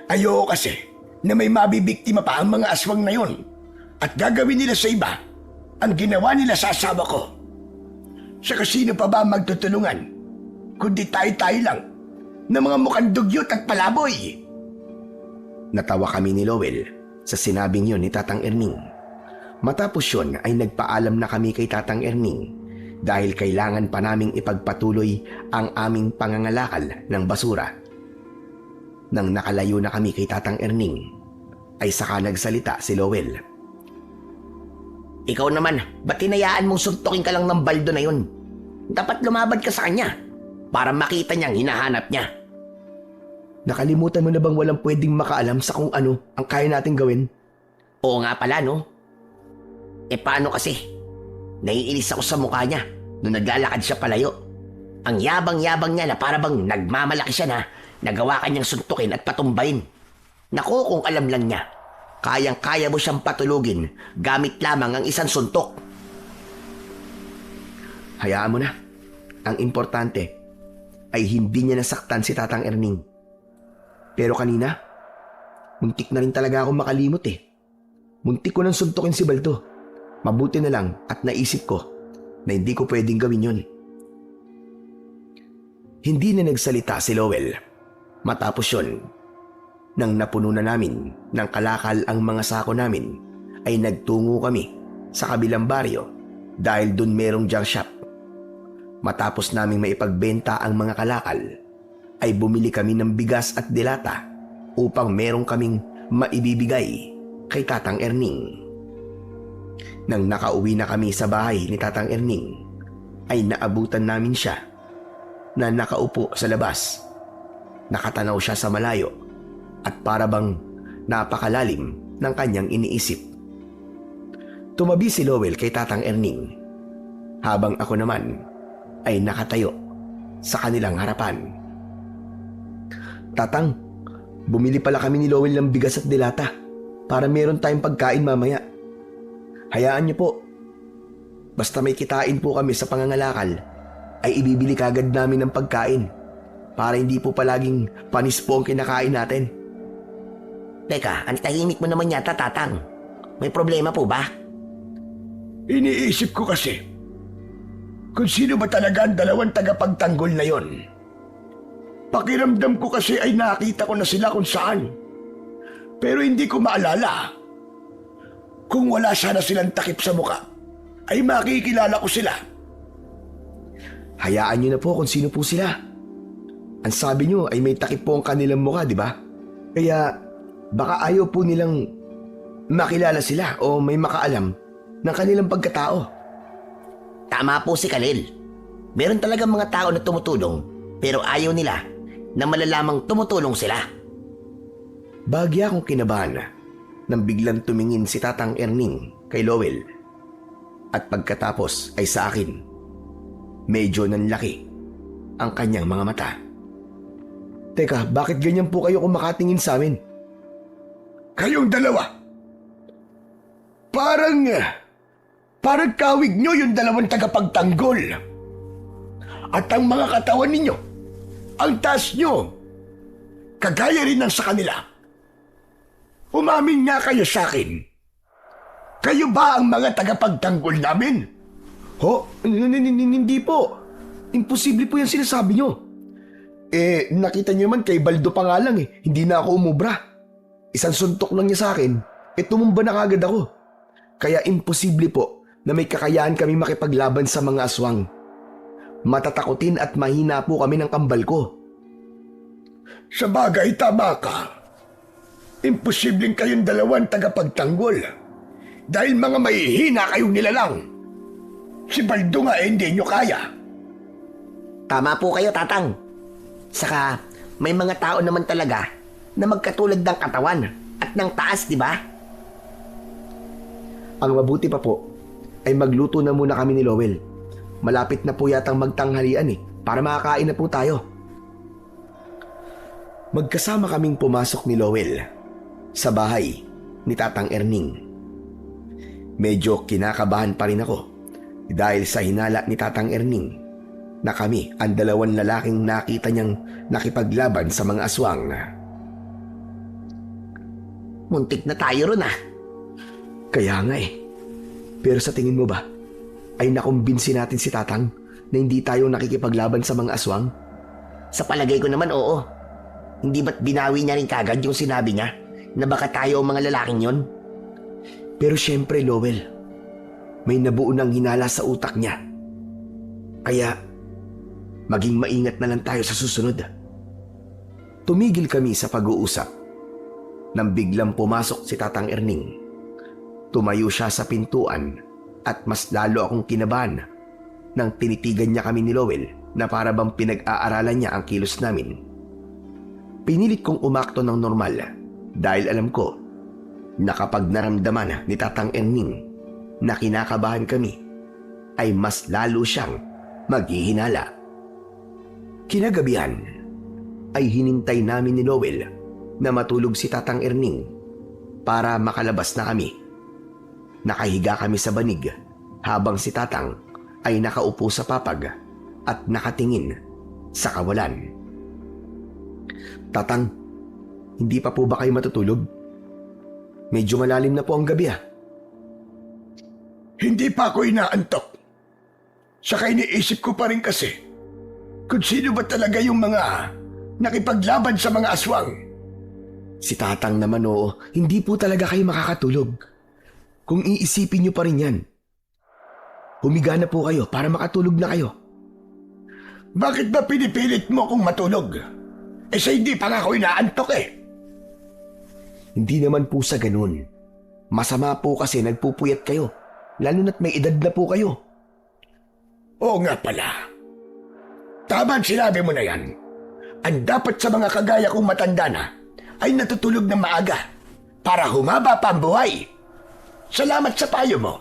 Ayoko kasi na may mabibiktima pa ang mga aswang na yun at gagawin nila sa iba ang ginawa nila sa asawa ko. Sa kasino pa ba magtutulungan kundi tayo-tayo lang na mga mukhang dugyot at palaboy? Natawa kami ni Lowell sa sinabing yun ni Tatang Erning. Matapos yun ay nagpaalam na kami kay Tatang Erning dahil kailangan pa naming ipagpatuloy ang aming pangangalakal ng basura. Nang nakalayo na kami kay Tatang Erning, ay saka nagsalita si Lowell. Ikaw naman, ba't hinayaan mong suntukin ka lang ng Baldo na yun? Dapat lumabad ka sa kanya para makita niyang hinahanap niya. Nakalimutan mo na bang walang pwedeng makaalam sa kung ano ang kaya nating gawin? Oo nga pala, no? E paano kasi? Naiinis ako sa mukha niya nung naglalakad siya palayo. Ang yabang-yabang niya na para bang nagmamalaki siya na nagawa kanyang suntukin at patumbayin. Naku, kung alam lang niya, kayang-kaya mo siyang patulugin gamit lamang ang isang suntok. Hayaan mo na. Ang importante ay hindi niya nasaktan si Tatang Erning. Pero kanina, muntik na rin talaga ako makalimot eh. Muntik ko nang suntukin si Baldo. Mabuti na lang at naisip ko na hindi ko pwedeng gawin yun. Hindi na nagsalita si Lowell. Matapos yun, nang napuno na namin ng kalakal ang mga sako namin, ay nagtungo kami sa kabilang baryo dahil dun merong junk shop. Matapos naming maipagbenta ang mga kalakal, ay bumili kami ng bigas at dilata upang merong kaming maibibigay kay Tatang Erning. Nang nakauwi na kami sa bahay ni Tatang Erning, ay naabutan namin siya na nakaupo sa labas. Nakatanaw siya sa malayo at para bang napakalalim ng kanyang iniisip. Tumabi si Lowell kay Tatang Erning habang ako naman ay nakatayo sa kanilang harapan. Tatang, bumili pala kami ni Lowell ng bigas at dilata para meron tayong pagkain mamaya. Hayaan niyo po. Basta may kitain po kami sa pangangalakal, ay ibibili kagad namin ng pagkain para hindi po palaging panis po ang kinakain natin. Teka, ang tahimik mo naman yata, Tatang. May problema po ba? Iniisip ko kasi kung sino ba talaga ang dalawang tagapagtanggol na yon. Pakiramdam ko kasi ay nakita ko na sila kung saan. Pero hindi ko maalala. Kung wala sana silang takip sa muka, ay makikilala ko sila. Hayaan niyo na po kung sino po sila. Ang sabi niyo ay may takip po ang kanilang mukha, di ba? Kaya baka ayaw po nilang makilala sila o may makaalam ng kanilang pagkatao. Tama po si Kalel. Meron talagang mga tao na tumutulong pero ayaw nila na malalamang tumutulong sila. Bagya akong kinabahan nang biglang tumingin si Tatang Erning kay Lowell. At pagkatapos ay sa akin. Medyo nanlaki ang kanyang mga mata. Teka, bakit ganyan po kayo kumakatingin sa amin? Kayong dalawa. Parang kawig nyo yung dalawang tagapagtanggol. At ang mga katawan ninyo, ang taas nyo, kagaya rin ng sa kanila. Umamin nga kayo sa akin. Kayo ba ang mga tagapagtanggol namin? Ho? Hindi po. Imposible po yung sinasabi nyo. Nakita nyo naman kay Baldo pa nga lang Hindi na ako umubra. Isang suntok lang niya sa akin, tumumba na kagad ako. Kaya imposible po na may kakayahan kami makipaglaban sa mga aswang. Matatakutin at mahina po kami ng kambal ko. Sa bagay, tama ka. Imposibleng kayong dalawang tagapagtanggol. Dahil mga mahihina kayong nilalang. Si Baldo nga hindi nyo kaya. Tama po kayo, Tatang. Saka, may mga tao naman talaga na magkatulad ng katawan at ng taas, di ba? Ang mabuti pa po ay magluto na muna kami ni Lowell. Malapit na po yatang magtanghalian para makakain na po tayo. Magkasama kaming pumasok ni Lowell sa bahay ni Tatang Erning. Medyo kinakabahan pa rin ako dahil sa hinala ni Tatang Erning na kami ang dalawang lalaking nakita niyang nakipaglaban sa mga aswang. Muntik na tayo ron Kaya nga Pero sa tingin mo ba, ay nakumbinsi natin si Tatang na hindi tayo nakikipaglaban sa mga aswang? Sa palagay ko naman, oo. Hindi ba't binawi niya rin kagad yung sinabi niya na baka tayo ang mga lalaking yon? Pero syempre, Lowell, may nabuo ng hinala sa utak niya. Kaya, maging maingat na lang tayo sa susunod. Tumigil kami sa pag-uusap nang biglang pumasok si Tatang Erning. Tumayo siya sa pintuan at mas lalo akong kinabahan nang tinitigan niya kami ni Lowell na para bang pinag-aaralan niya ang kilos namin. Pinilit kong umakto ng normal dahil alam ko na kapag naramdaman ni Tatang Erning na kinakabahan kami, ay mas lalo siyang maghihinala. Kinagabihan ay hinintay namin ni Lowell na matulog si Tatang Erning para makalabas na kami. Nakahiga kami sa banig habang si Tatang ay nakaupo sa papag at nakatingin sa kawalan. Tatang, hindi pa po ba kayo matutulog? Medyo malalim na po ang gabi Hindi pa ako inaantok. Saka iniisip ko pa rin kasi kung sino ba talaga yung mga nakipaglaban sa mga aswang. Si Tatang naman hindi po talaga kayo makakatulog. Kung iisipin niyo pa rin yan, humiga na po kayo para makatulog na kayo. Bakit ba pinipilit mo akong matulog? Sa hindi pa nga ako inaantok Hindi naman po sa ganun. Masama po kasi nagpupuyat kayo, lalo na't may edad na po kayo. Oo nga pala. Tama ang sinabi mo na yan. Ang dapat sa mga kagaya kong matanda na ay natutulog ng maaga para humaba pa ang buhay. Salamat sa payo mo.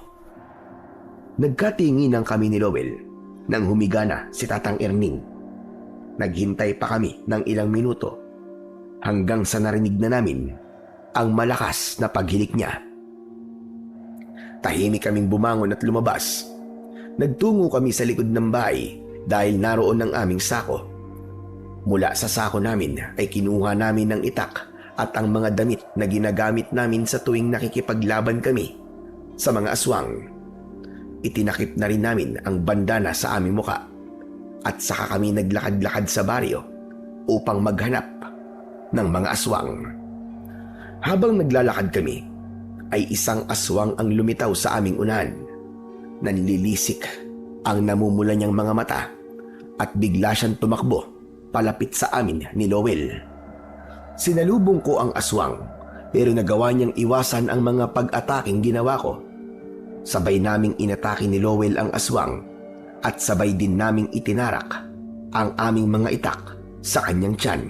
Nagkatinginan kami ni Lowell nang humiga na si Tatang Erning. Naghintay pa kami ng ilang minuto hanggang sa narinig na namin ang malakas na paghilik niya. Tahimik kaming bumangon at lumabas. Nagtungo kami sa likod ng bahay dahil naroon ang aming sako. Mula sa sako namin ay kinuha namin ng itak at ang mga damit na ginagamit namin sa tuwing nakikipaglaban kami sa mga aswang. Itinakip na rin namin ang bandana sa aming muka at saka kami naglakad-lakad sa baryo upang maghanap ng mga aswang. Habang naglalakad kami, ay isang aswang ang lumitaw sa aming unahan. Nanlilisik ang namumula niyang mga mata at bigla siyang tumakbo palapit sa amin ni Lowell. Sinalubong ko ang aswang pero nagawa niyang iwasan ang mga pag-ataking ginawa ko. Sabay naming inatake ni Lowell ang aswang at sabay din naming itinarak ang aming mga itak sa kanyang tiyan.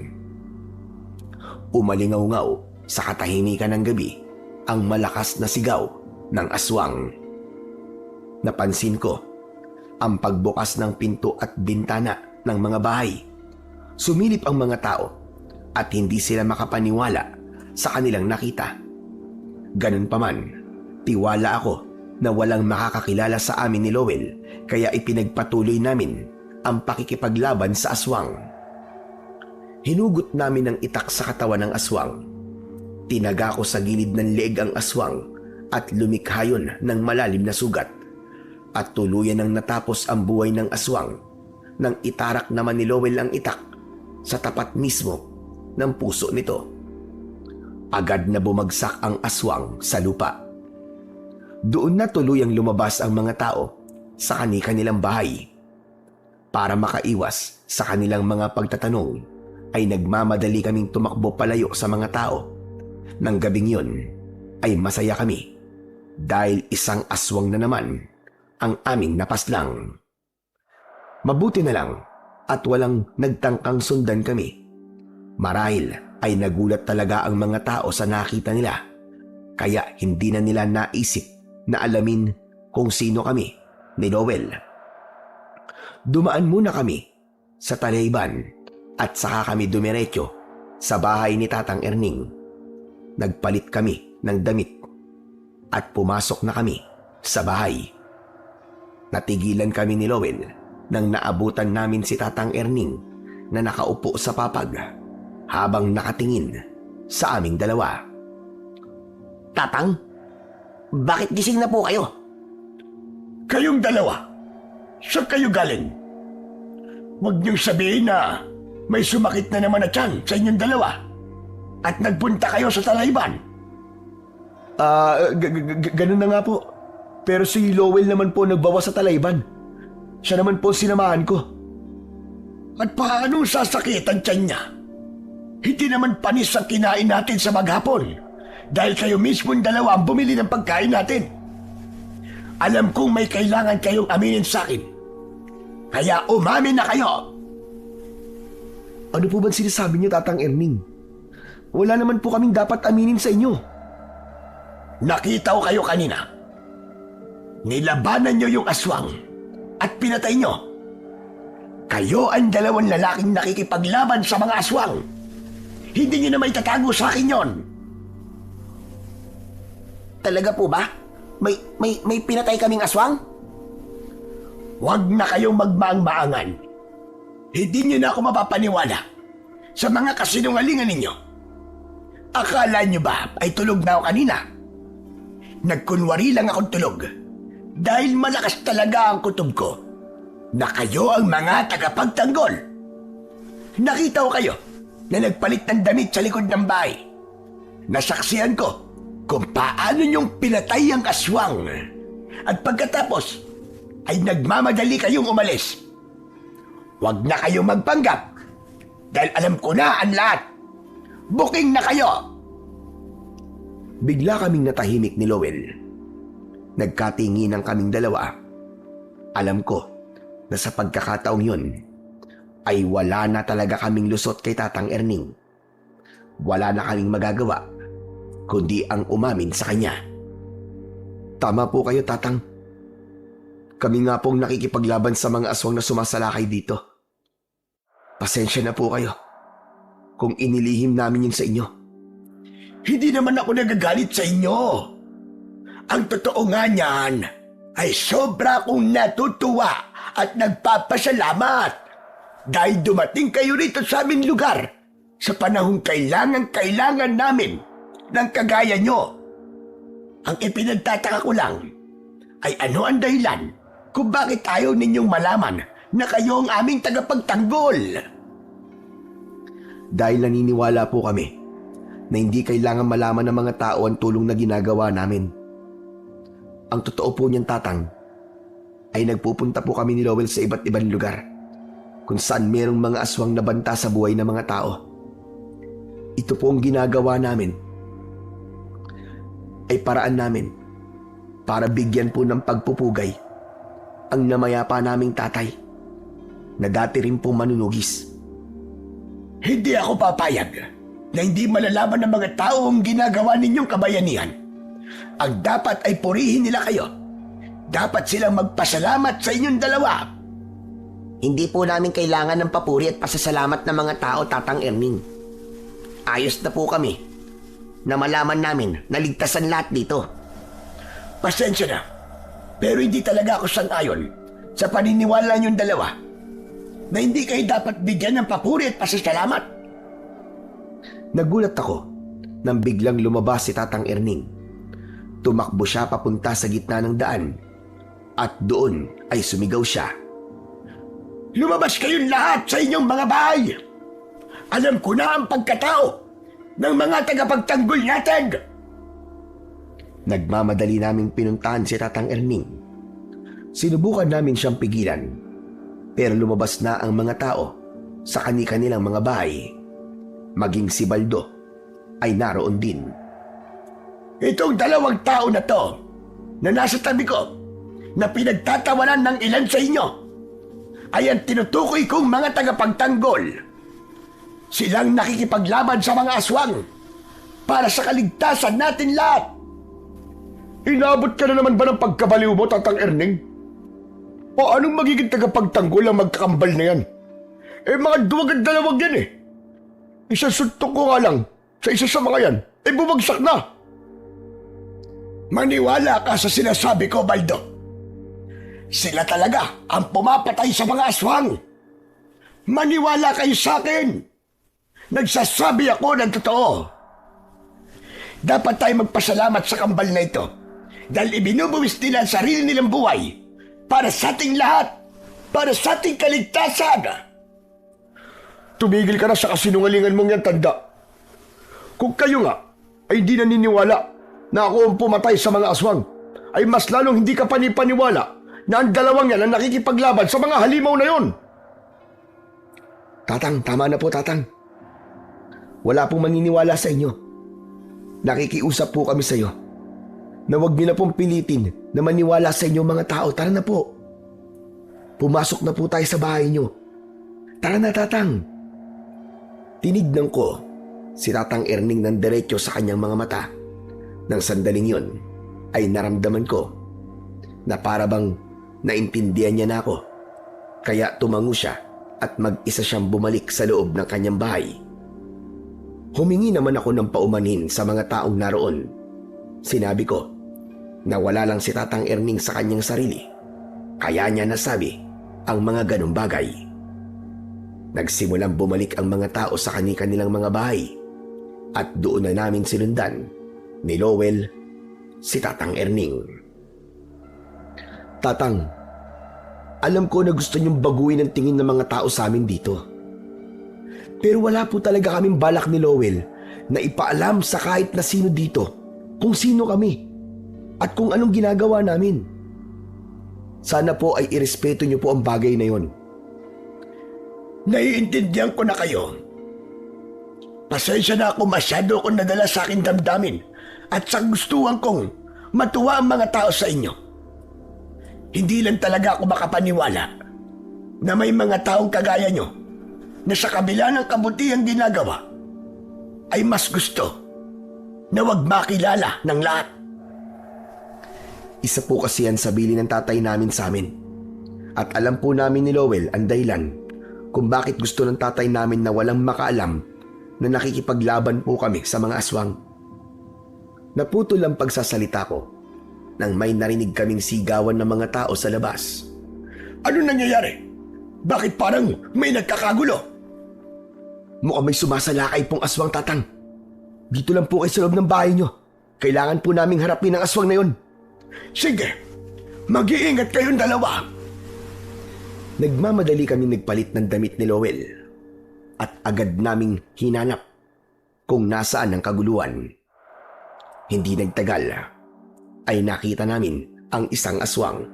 Umalingaw-ngaw sa katahimikan ng gabi ang malakas na sigaw ng aswang. Napansin ko ang pagbukas ng pinto at bintana ng mga bahay. Sumilip ang mga tao at hindi sila makapaniwala sa kanilang nakita. Ganun pa man, tiwala ako na walang makakakilala sa amin ni Lowell kaya ipinagpatuloy namin ang pakikipaglaban sa aswang. Hinugot namin ang itak sa katawan ng aswang. Tinaga ko sa gilid ng leeg ang aswang at lumikha yun ng malalim na sugat. At tuluyan nang natapos ang buhay ng aswang nang itarak naman ni Lowell ang itak sa tapat mismo ng puso nito. Agad na bumagsak ang aswang sa lupa. Doon na tuluyang lumabas ang mga tao sa kani-kanilang bahay. Para makaiwas sa kanilang mga pagtatanong, ay nagmamadali kaming tumakbo palayo sa mga tao. Nang gabing yun, ay masaya kami dahil isang aswang na naman ang aming napaslang. Mabuti na lang at walang nagtangkang sundan kami. Marahil ay nagulat talaga ang mga tao sa nakita nila, kaya hindi na nila naisip na alamin kung sino kami ni Lowell. Dumaan muna kami sa Talayban at saka kami dumiretso sa bahay ni Tatang Erning. Nagpalit kami ng damit at pumasok na kami sa bahay. Natigilan kami ni Lowell nang naabutan namin si Tatang Erning na nakaupo sa papag habang nakatingin sa aming dalawa. Tatang, bakit gising na po kayo? Kayong dalawa, saan kayo galing? Huwag niyong sabihin na may sumakit na naman na tiyan sa inyong dalawa at nagpunta kayo sa Talayban. Ganun na nga po. Pero si Lowell naman po nagbawa sa Talayban. Siya naman po sinamahan ko. At paano sasakit ang tiyan niya? Hindi naman panis ang kinain natin sa maghapon dahil kayo mismo'ng dalawa ang bumili ng pagkain natin. Alam kong may kailangan kayong aminin sa akin. Kaya umamin na kayo. Ano po ba sinasabi niyo, Tatang Erning? Wala naman po kaming dapat aminin sa inyo. Nakita ko kayo kanina. Nilabanan niyo yung aswang at pinatay niyo. Kayo ang dalawang lalaking nakikipaglaban sa mga aswang. Hindi niyo na may tatago sa akin yon. Talaga po ba? May pinatay kaming aswang? Huwag na kayong magmaang-maangan. Hindi niyo na ako mapapaniwala sa mga kasinungalingan ninyo. Akala niyo ba ay tulog na ako kanina? Nagkunwari lang akong tulog dahil malakas talaga ang kutob ko na kayo ang mga tagapagtanggol. Nakita ko kayo na nagpalit ng damit sa likod ng bahay. Nasaksihan ko kung paano niyong pinatay ang aswang at pagkatapos ay nagmamadali kayong umalis. Huwag na kayong magpanggap dahil alam ko na ang lahat. Booking na kayo! Bigla kaming natahimik ni Lowell. Nagkatinginan kaming dalawa. Alam ko na sa pagkakataong yun ay wala na talaga kaming lusot kay Tatang Erning. Wala na kaming magagawa kundi ang umamin sa kanya. Tama po kayo, Tatang. Kami nga pong nakikipaglaban sa mga aswang na sumasalakay dito. Pasensya na po kayo kung inilihim namin yun sa inyo. Hindi naman ako nagagalit sa inyo. Ang totoo nga niyan ay sobra akong natutuwa at nagpapasalamat dahil dumating kayo rito sa aming lugar sa panahong kailangan namin ng kagaya nyo. Ang ipinagtataka ko lang ay ano ang dahilan kung bakit ayaw ninyong malaman na kayo ang aming tagapagtanggol. Dahil naniniwala po kami na hindi kailangan malaman ng mga tao ang tulong na ginagawa namin. Ang totoo po niyan, Tatang, ay nagpupunta po kami ni Lowell sa iba't ibang lugar kung saan mayroong mga aswang na banta sa buhay ng mga tao. Ito po ang ginagawa namin ay paraan namin para bigyan po ng pagpupugay ang namayapa naming tatay na dati rin po manunugis. Hindi ako papayag na hindi malalaman ng mga tao ang ginagawa ninyong kabayanihan. Ang dapat ay purihin nila kayo. Dapat silang magpasalamat sa inyong dalawa. Hindi po namin kailangan ng papuri at pasasalamat ng mga tao, Tatang Erning. Ayos na po kami na malaman namin na ligtasan lahat dito. Pasensya na. Pero hindi talaga ako sang-ayon sa paniniwala niyong dalawa na hindi kayo dapat bigyan ng papuri at pasasalamat. Nagulat ako nang biglang lumabas si Tatang Erning. Tumakbo siya papunta sa gitna ng daan at doon ay sumigaw siya. Lumabas kayong lahat sa inyong mga bahay. Alam ko na ang pagkatao ng mga tagapagtanggol natin. Nagmamadali naming pinuntahan si Tatang Erning. Sinubukan namin siyang pigilan, pero lumabas na ang mga tao sa kani-kanilang mga bahay. Maging si Baldo ay naroon din. Itong dalawang tao na to na nasa tabi ko na pinagtatawanan ng ilan sa inyo ay ang tinutukoy kong mga tagapagtanggol. Silang nakikipaglaban sa mga aswang para sa kaligtasan natin lahat. Inabot ka na naman ba ng pagkabaliw mo, Tatang Erning? O anong magiging tagapagtanggol ang magkakambal na yan? Mga duwag at dalawag yan eh. Isasuntok ko nga lang sa isa sa mga yan, bumagsak na. Maniwala ka sa sinasabi ko, Baldo. Sila talaga ang pumapatay sa mga aswang. Maniwala kayo sa akin. Nagsasabi ako ng totoo. Dapat tayo magpasalamat sa kambal na ito dahil ibinubuwis nila ang sarili nilang buhay para sa ating lahat, para sa ating kaligtasan. Tumigil ka na sa kasinungalingan mong yan, tanda. Kung kayo nga ay hindi naniniwala na ako ang pumatay sa mga aswang, ay mas lalong hindi ka panipaniwala na ang dalawang yan ang nakikipaglaban sa mga halimaw na yon. Tatang, tama na po, Tatang. Wala pong maniniwala sa inyo. Nakikiusap po kami sa iyo na huwag niyo na pong pilitin na maniwala sa inyo mga tao. Tara na po. Pumasok na po tayo sa bahay niyo. Tara na, Tatang. Tinignan ko si Tatang Erning ng diretso sa kanyang mga mata. Nang sandaling yon ay naramdaman ko na para bang naintindihan niya na ako. Kaya tumango siya at mag-isa siyang bumalik sa loob ng kanyang bahay. Humingi naman ako ng paumanhin sa mga taong naroon. Sinabi ko na wala lang si Tatang Erning sa kanyang sarili. Kaya niya nasabi ang mga ganong bagay. Nagsimulang bumalik ang mga tao sa kanilang mga bahay at doon na namin sinundan ni Lowell si Tatang Erning. Tatang, alam ko na gusto niyong baguhin ang tingin ng mga tao sa amin dito. Pero wala po talaga kaming balak ni Lowell na ipaalam sa kahit na sino dito kung sino kami at kung anong ginagawa namin. Sana po ay irespeto niyo po ang bagay na yon. Naiintindihan ko na kayo. Pasensya na ako, masyado akong nadala sa aking damdamin at sa gustuhan kong matuwa ang mga tao sa inyo. Hindi lang talaga ako makapaniwala na may mga taong kagaya nyo na sa kabila ng kabutihang ginagawa ay mas gusto na wag makilala ng lahat. Isa po kasi yan sa bili ng tatay namin sa amin. At alam po namin ni Lowell ang dahilan kung bakit gusto ng tatay namin na walang makaalam na nakikipaglaban po kami sa mga aswang. Naputol ang pagsasalita ko nang may narinig kaming sigawan ng mga tao sa labas. Ano nangyayari? Bakit parang may nagkakagulo? Mukhang may sumasalakay pong aswang, Tatang. Dito lang po kayo sa loob ng bahay nyo. Kailangan po naming harapin ang aswang na yon. Sige, mag-iingat kayong dalawa. Nagmamadali kaming nagpalit ng damit ni Lowell at agad naming hinanap kung nasaan ang kaguluhan. Hindi nagtagal ay nakita namin ang isang aswang.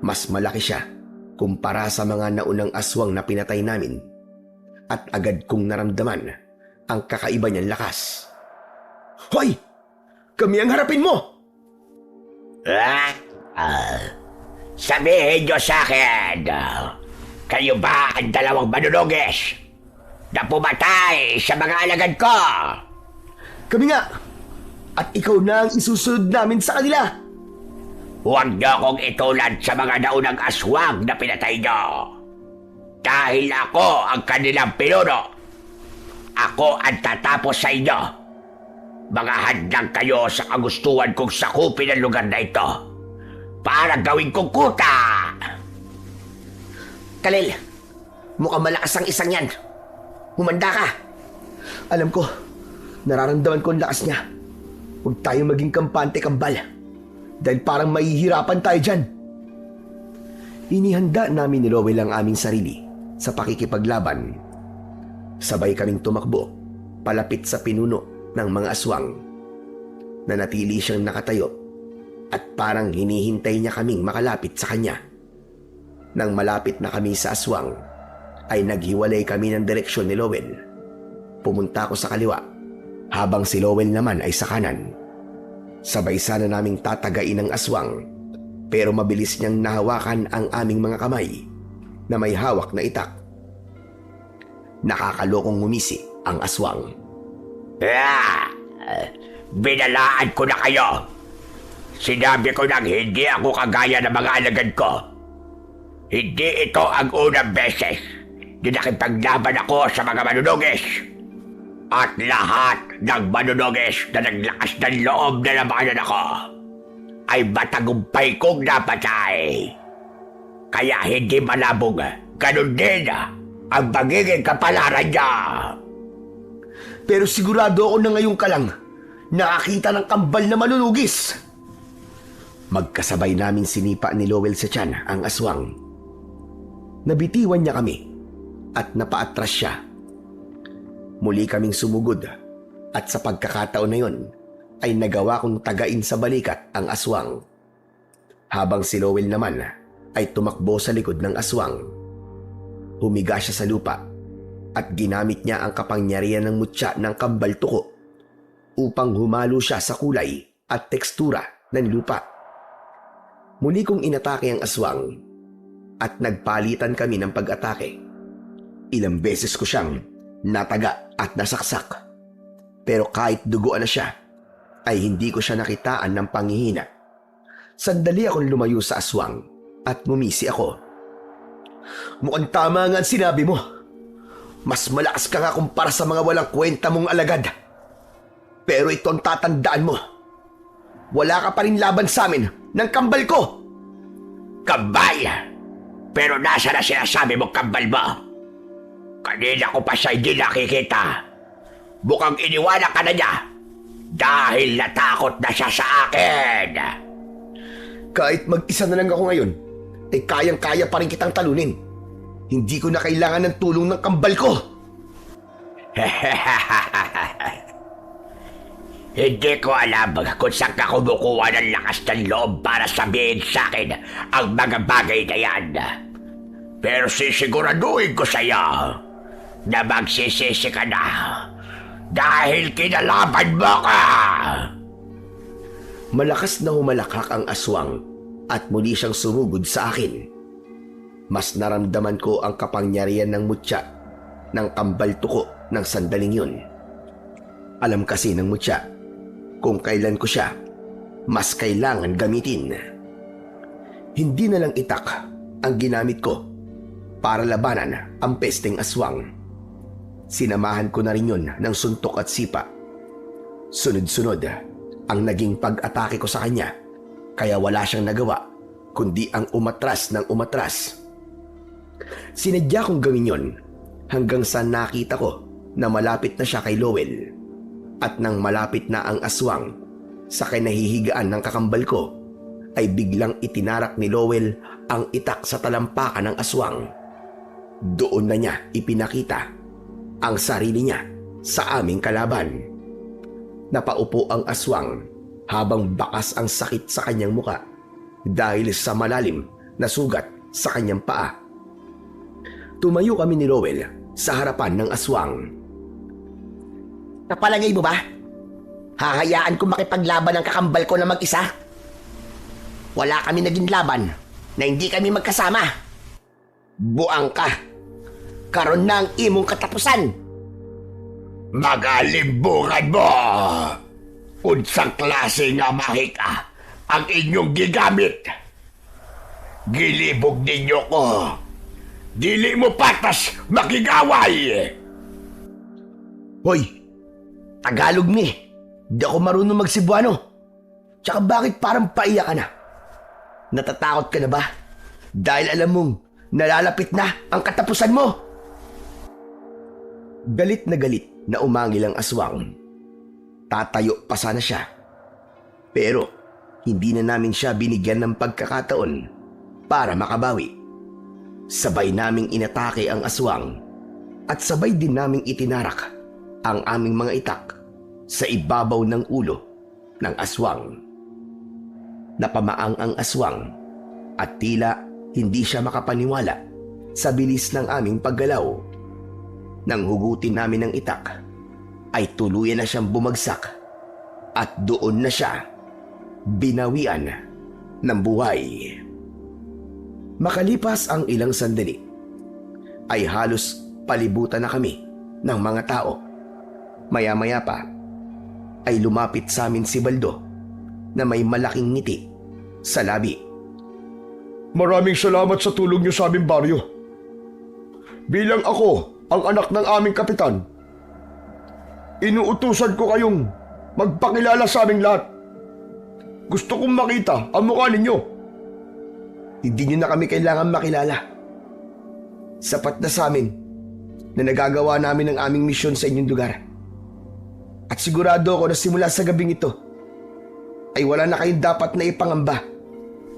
Mas malaki siya kumpara sa mga naunang aswang na pinatay namin at agad kong naramdaman ang kakaiba niyang lakas. Hoy! Kami ang harapin mo! Sabihin niyo sa akin, kayo ba ang dalawang manunugis na pumatay sa mga alagad ko? Kami nga! At ikaw na ang isusunod namin sa kanila! Huwag niyo akong itulad sa mga naunang aswang na pinatay niyo. Dahil ako ang kanilang pinuno, ako ang tatapos sa inyo. Mga handang kayo sa kagustuhan kong sakupin ang lugar na ito para gawin kong kuta. Kalil, mukhang malakas ang isang yan. Humanda ka. Alam ko, nararamdaman ko ang lakas niya. Huwag tayong maging kampante kambal. Dahil parang mahihirapan tayo dyan. Inihanda namin ni Lowell ang aming sarili sa pakikipaglaban. Sabay kaming tumakbo palapit sa pinuno ng mga aswang. Nanatili siyang nakatayo at parang hinihintay niya kaming makalapit sa kanya. Nang malapit na kami sa aswang, ay naghiwalay kami ng direksyon ni Lowell. Pumunta ako sa kaliwa, habang si Lowell naman ay sa kanan. Sabay sana naming tatagain ang aswang, pero mabilis niyang nahawakan ang aming mga kamay na may hawak na itak. Nakakalokong ngumisi ang aswang. Binalaan ko na kayo. Sinabi ko nang hindi ako kagaya ng mga alagad ko. Hindi ito ang unang beses na nakipaglaban ako sa mga manunugis. At lahat ng manunugis na naglakas ng loob na labanan ako ay matagumpay kong napatay. Kaya hindi malabong ganun din ang magiging kapalaran niya. Pero sigurado ako na ngayon ka lang nakakita ng kambal na manunugis. Magkasabay namin sinipa ni Lowell sa tiyan ang aswang. Nabitiwan niya kami at napaatras siya. Muli kaming sumugod at sa pagkakataon na yon ay nagawa kong tagain sa balikat ang aswang. Habang si Lowell naman ay tumakbo sa likod ng aswang. Humiga siya sa lupa at ginamit niya ang kapangyarihan ng mutya ng kambal tuko upang humalo siya sa kulay at tekstura ng lupa. Muli kong inatake ang aswang at nagpalitan kami ng pag-atake. Ilang beses ko siyang nataga at nasaksak. Pero kahit duguan na siya, ay hindi ko siya nakitaan ng panghihina. Sandali akong lumayo sa aswang at ngumisi ako. Mukhang tama nga ang sinabi mo. Mas malakas ka nga kumpara sa mga walang kwenta mong alagad. Pero ito ang tatandaan mo. Wala ka pa rin laban sa amin ng kambal ko. Kambal? Pero nasa na sinasabi mo kambal mo? Kanina ko pa siya hindi nakikita. Mukhang iniwala ka na niya dahil natakot na siya sa akin. Kahit mag-isa na lang ako ngayon, ay kayang-kaya pa rin kitang talunin. Hindi ko na kailangan ng tulong ng kambal ko. Hindi ko alam kung saan ka kumukuha ng lakas ng loob para sabihin sa akin ang mga bagay na yan. Pero sisiguraduhin ko sa iyo na magsisisi ka na dahil kinalaban mo ka. Malakas na humalakak ang aswang at muli siyang sumugod sa akin. Mas naramdaman ko ang kapangyarihan ng mutya ng kambal tuko ng sandaling yun. Alam kasi ng mutya kung kailan ko siya mas kailangan gamitin. Hindi na lang itak ang ginamit ko para labanan ang pesteng aswang. Sinamahan ko na rin yun ng suntok at sipa. Sunod-sunod ang naging pag-atake ko sa kanya, kaya wala siyang nagawa kundi ang umatras ng umatras. Sinadya kong gawin yon hanggang sa nakita ko na malapit na siya kay Lowell. At nang malapit na ang aswang sa kinahihigaan ng kakambal ko, ay biglang itinarak ni Lowell ang itak sa talampakan ng aswang. Doon na niya ipinakita ang sarili niya sa aming kalaban. Napaupo ang aswang habang bakas ang sakit sa kanyang muka dahil sa malalim na sugat sa kanyang paa. Tumayo kami ni Lowell sa harapan ng aswang. Napalagay mo ba? Hahayaan ko makipaglaban ang kakambal ko na mag-isa? Wala kami naging laban na hindi kami magkasama. Buang ka. Karon na ang imong katapusan. Magalimbungan mo! Unsang klase nga mahika ang inyong gigamit. Gilibog ninyo ko Dili mo patas makigaway! Hoy, Tagalog ni. Di ako marunong magsibuano. Tsaka bakit parang paiyak ka na? Natatakot ka na ba? Dahil alam mong nalalapit na ang katapusan mo. Galit na umangil ang aswang. Tatayo pa sana siya. Pero hindi na namin siya binigyan ng pagkakataon para makabawi. Sabay naming inatake ang aswang at sabay din naming itinarak ang aming mga itak sa ibabaw ng ulo ng aswang. Napamaang ang aswang at tila hindi siya makapaniwala sa bilis ng aming paggalaw. Nang hugutin namin ng itak, ay tuluyan na siyang bumagsak at doon na siya binawian ng buhay. Makalipas ang ilang sandali, ay halos palibutan na kami ng mga tao. Maya-maya pa, ay lumapit sa amin si Baldo na may malaking ngiti sa labi. Maraming salamat sa tulong niyo sa aming baryo. Bilang ako ang anak ng aming kapitan, inuutusan ko kayong magpakilala sa aming lahat. Gusto kong makita ang mukha ninyo. Hindi niyo na kami kailangan makilala. Sapat na sa amin na nagagawa namin ang aming misyon sa inyong lugar. At sigurado ako na simula sa gabing ito ay wala na kayong dapat na ipangamba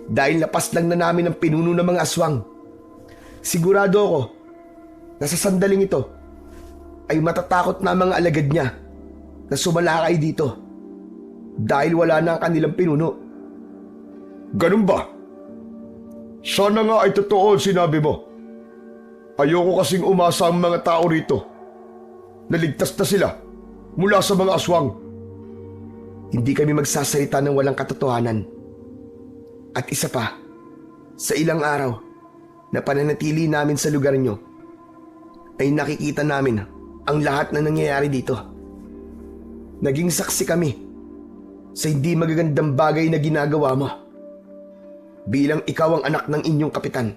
dahil napas lang na namin ang pinuno ng mga aswang. Sigurado ako na sa sandaling ito ay matatakot na ang mga alagad niya na sumalakay dito dahil wala na ang kanilang pinuno. Ganun ba? Sana nga ay totoo ang sinabi mo. Ayoko kasing umasa ang mga tao rito. Naligtas na sila mula sa mga aswang. Hindi kami magsasalita ng walang katotohanan. At isa pa, sa ilang araw na pananatili namin sa lugar nyo, ay nakikita namin ang lahat na nangyayari dito. Naging saksi kami sa hindi magagandang bagay na ginagawa mo. Bilang ikaw ang anak ng inyong kapitan,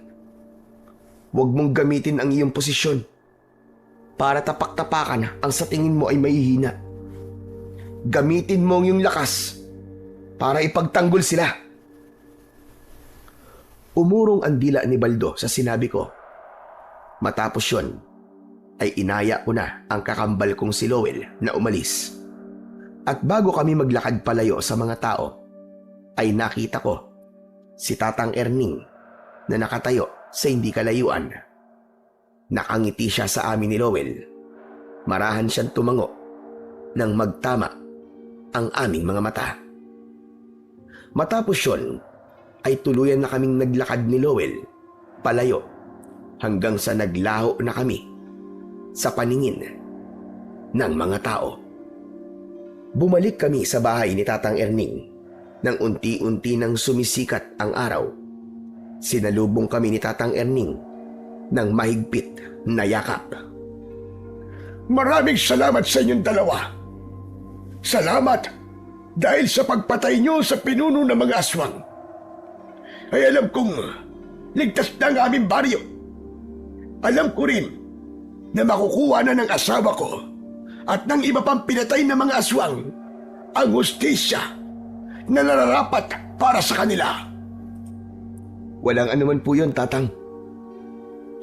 huwag mong gamitin ang iyong posisyon para tapak-tapakan ang sa tingin mo ay mahihina. Gamitin mo ang iyong lakas para ipagtanggol sila. Umurong ang dila ni Baldo sa sinabi ko. Matapos yun, ay inaya ko na ang kakambal kong si Lowell na umalis. At bago kami maglakad palayo sa mga tao, ay nakita ko si Tatang Erning na nakatayo sa hindi kalayuan. Nakangiti siya sa amin ni Lowell. Marahan siyang tumango nang magtama ang aming mga mata. Matapos yun, ay tuluyan na kaming naglakad ni Lowell palayo hanggang sa naglaho na kami sa paningin ng mga tao. Bumalik kami sa bahay ni Tatang Erning nang unti-unti nang sumisikat ang araw. Sinalubong kami ni Tatang Erning ng mahigpit na yakap. Maraming salamat sa inyong dalawa. Salamat dahil sa pagpatay niyo sa pinuno ng mga aswang. Ay alam kong ligtas na ang aming baryo. Alam ko rin na makukuha na ng asawa ko at ng iba pang pinatay na mga aswang ang hustisya na nararapat para sa kanila. Walang anuman po yun, Tatang.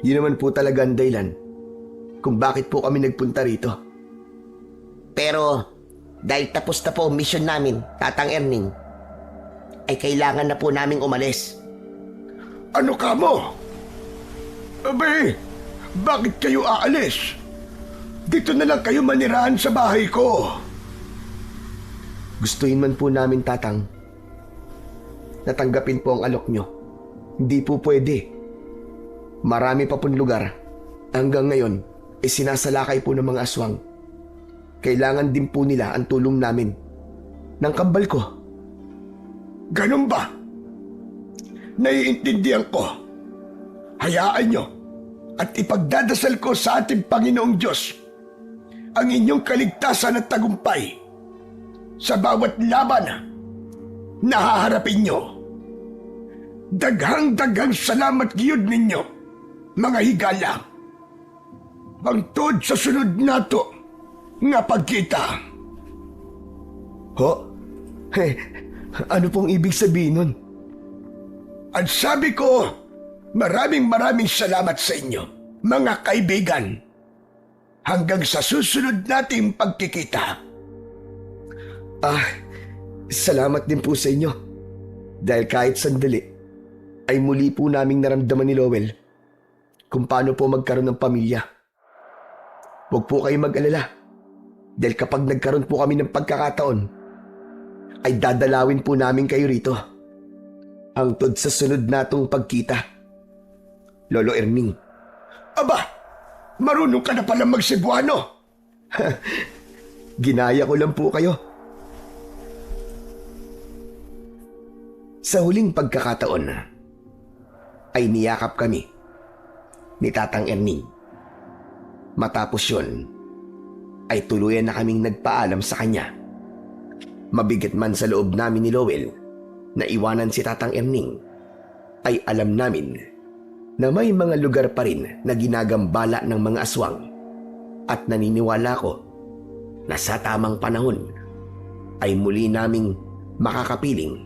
Yun naman po talaga ang dahilan kung bakit po kami nagpunta rito. Pero dahil tapos na po ang mission namin, Tatang Erning, ay kailangan na po naming umalis. Ano ka mo? Abe, bakit kayo aalis? Dito na lang kayo manirahan sa bahay ko. Gustuhin man po namin, Tatang, natanggapin po ang alok nyo. Hindi po pwede. Marami pa pong lugar. Hanggang ngayon, ay sinasalakay po ng mga aswang. Kailangan din po nila ang tulong namin ng kambal ko. Ganun ba? Naiintindihan ko. Hayaan nyo at ipagdadasal ko sa ating Panginoong Diyos ang inyong kaligtasan at tagumpay sa bawat laban na haharapin nyo. Daghang salamat giyud ninyo, mga higala. Hangtod sa sunod nato nga pagkita. Ho? Ano pong ibig sabihin nun? At sabi ko, maraming salamat sa inyo, mga kaibigan. Hanggang sa susunod nating pagkikita. Salamat din po sa inyo. Dahil kahit sandali, ay muli po naming naramdaman ni Lowell kung paano po magkaroon ng pamilya. Huwag po kayong mag-alala. Dahil kapag nagkaroon po kami ng pagkakataon, ay dadalawin po namin kayo rito. Hangtod sa sunod natong pagkita. Lolo Erning. Aba, marunong ka na pala mag-Cebuano. Ginaya ko lang po kayo. Sa huling pagkakataon, ay niyakap kami ni Tatang Erning. Matapos yun, ay tuluyan na kaming nagpaalam sa kanya. Mabigat man sa loob namin ni Lowell na iwanan si Tatang Erning, ay alam namin na may mga lugar pa rin na ginagambala ng mga aswang at naniniwala ko na sa tamang panahon ay muli naming makakapiling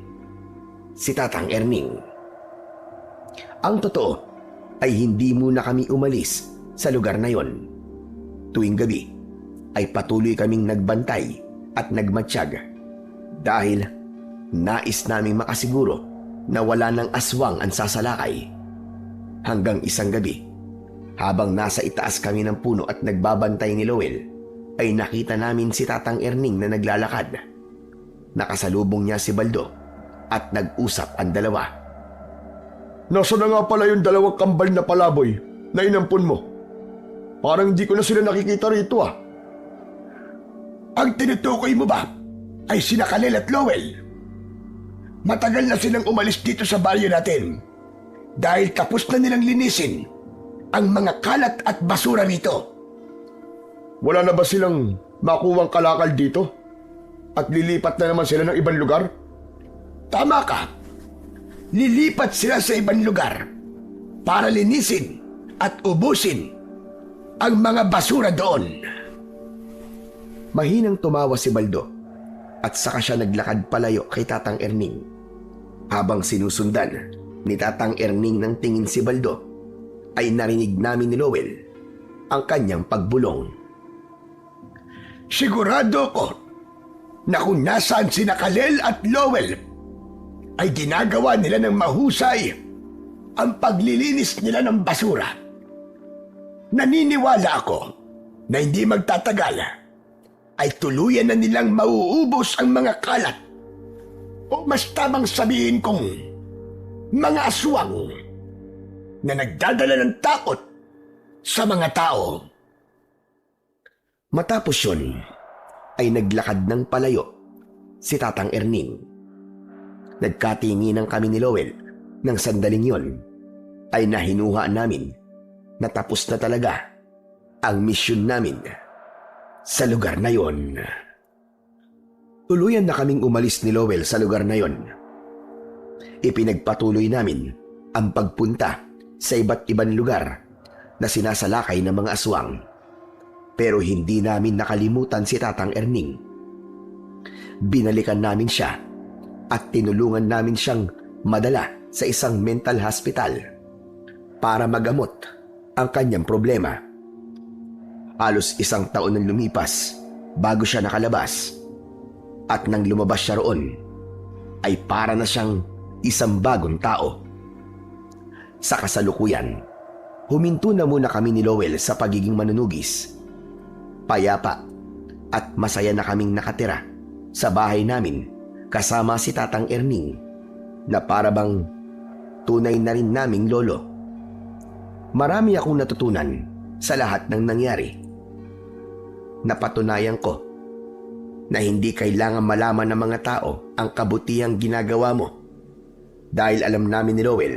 si Tatang Erning. Ang totoo ay hindi muna kami umalis sa lugar na yon. Tuwing gabi ay patuloy kaming nagbantay at nagmatsyag dahil nais naming makasiguro na wala ng aswang ang sasalakay. Hanggang isang gabi, habang nasa itaas kami ng puno at nagbabantay ni Lowell, ay nakita namin si Tatang Erning na naglalakad. Nakasalubong niya si Baldo at nag-usap ang dalawa. Nasaan na nga pala yung dalawang kambal na palaboy na inampun mo? Parang hindi ko na sila nakikita rito Ang tinutukoy mo ba ay sina Kalel at Lowell? Matagal na silang umalis dito sa baryo natin dahil tapos na nilang linisin ang mga kalat at basura rito. Wala na ba silang makuwang kalakal dito? At lilipat na naman sila ng ibang lugar? Tama ka. Lilipat sila sa ibang lugar para linisin at ubusin ang mga basura doon. Mahinang tumawa si Baldo at saka siya naglakad palayo kay Tatang Erning. Habang sinusundan ni Tatang Erning ng tingin si Baldo, ay narinig namin ni Lowell ang kanyang pagbulong. Sigurado ko na kung nasaan sina Kalel at Lowell ay ginagawa nila ng mahusay ang paglilinis nila ng basura. Naniniwala ako na hindi magtatagal ay tuluyan na nilang mauubos ang mga kalat o mas tamang sabihin kong mga aswang na nagdadala ng takot sa mga tao. Matapos yun, ay naglakad ng palayo si Tatang Erning. Nagkatinginan kami ni Lowell ng sandaling yon ay nahinuha namin na tapos na talaga ang misyon namin sa lugar na yon. Tuluyan na kaming umalis ni Lowell sa lugar na yon. Ipinagpatuloy namin ang pagpunta sa iba't ibang lugar na sinasalakay ng mga aswang. Pero hindi namin nakalimutan si Tatang Erning. Binalikan namin siya at tinulungan namin siyang madala sa isang mental hospital para magamot ang kanyang problema. Halos 1 taon nang lumipas bago siya nakalabas. At nang lumabas siya roon, ay para na siyang isang bagong tao. Sa kasalukuyan, huminto na muna kami ni Lowell sa pagiging manunugis. Payapa at masaya na kaming nakatira sa bahay namin kasama si Tatang Erning na parabang tunay na rin naming lolo. Marami akong natutunan sa lahat ng nangyari. Napatunayan ko na hindi kailangan malaman ng mga tao ang kabutihang ginagawa mo dahil alam namin ni Lowell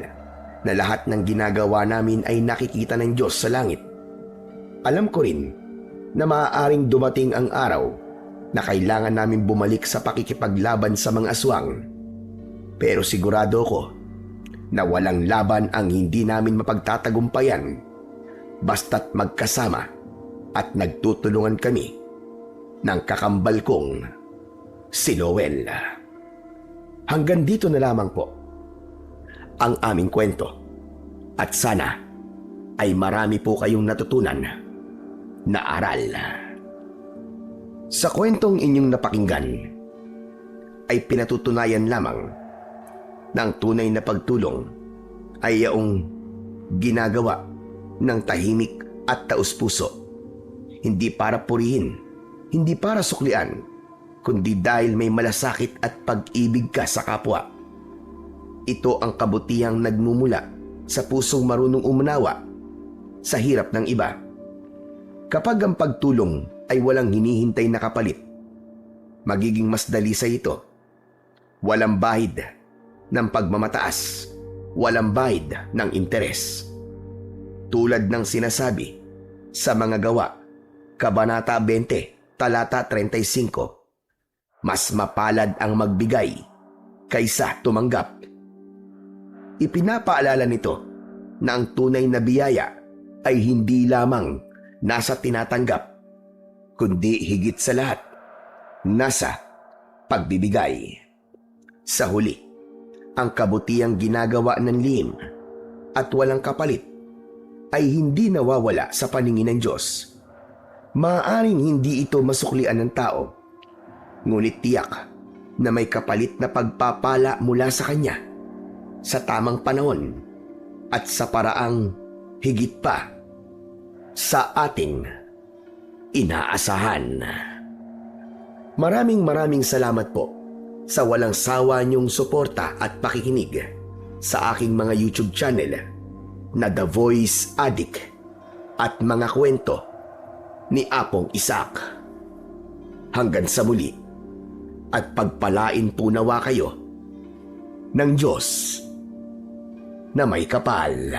na lahat ng ginagawa namin ay nakikita ng Diyos sa langit. Alam ko rin na maaaring dumating ang araw na kailangan namin bumalik sa pakikipaglaban sa mga aswang. Pero sigurado ko na walang laban ang hindi namin mapagtatagumpayan basta't magkasama at nagtutulungan kami ng kakambal kong si Noel. Hanggang dito na lamang po ang aming kwento at sana ay marami po kayong natutunan na aral. Sa kwentong inyong napakinggan ay pinatutunayan lamang ng tunay na pagtulong ay yaong ginagawa ng tahimik at taus-puso. Hindi para purihin, hindi para suklian, kundi dahil may malasakit at pag-ibig ka sa kapwa. Ito ang kabutihang nagmumula sa pusong marunong umunawa sa hirap ng iba. Kapag ang pagtulong ay walang hinihintay na kapalit, magiging mas dalisay ito. Walang bahid ng pagmamataas, walang bahid ng interes. Tulad ng sinasabi sa mga gawa, Kabanata 20, Talata 35, mas mapalad ang magbigay kaysa tumanggap. Ipinapaalala nito na ang tunay na biyaya ay hindi lamang nasa tinatanggap, kundi higit sa lahat, nasa pagbibigay. Sa huli, ang kabutihang ginagawa ng lihim at walang kapalit ay hindi nawawala sa paningin ng Diyos. Maaaring hindi ito masuklian ng tao, ngunit tiyak na may kapalit na pagpapala mula sa Kanya sa tamang panahon at sa paraang higit pa sa ating inaasahan. Maraming salamat po sa walang sawa niyong suporta at pakikinig sa aking mga YouTube channel na The Voice Addict at mga kwento ni Apong Isaac. Hanggang sa muli at pagpalain po nawa kayo ng Diyos na may kapal.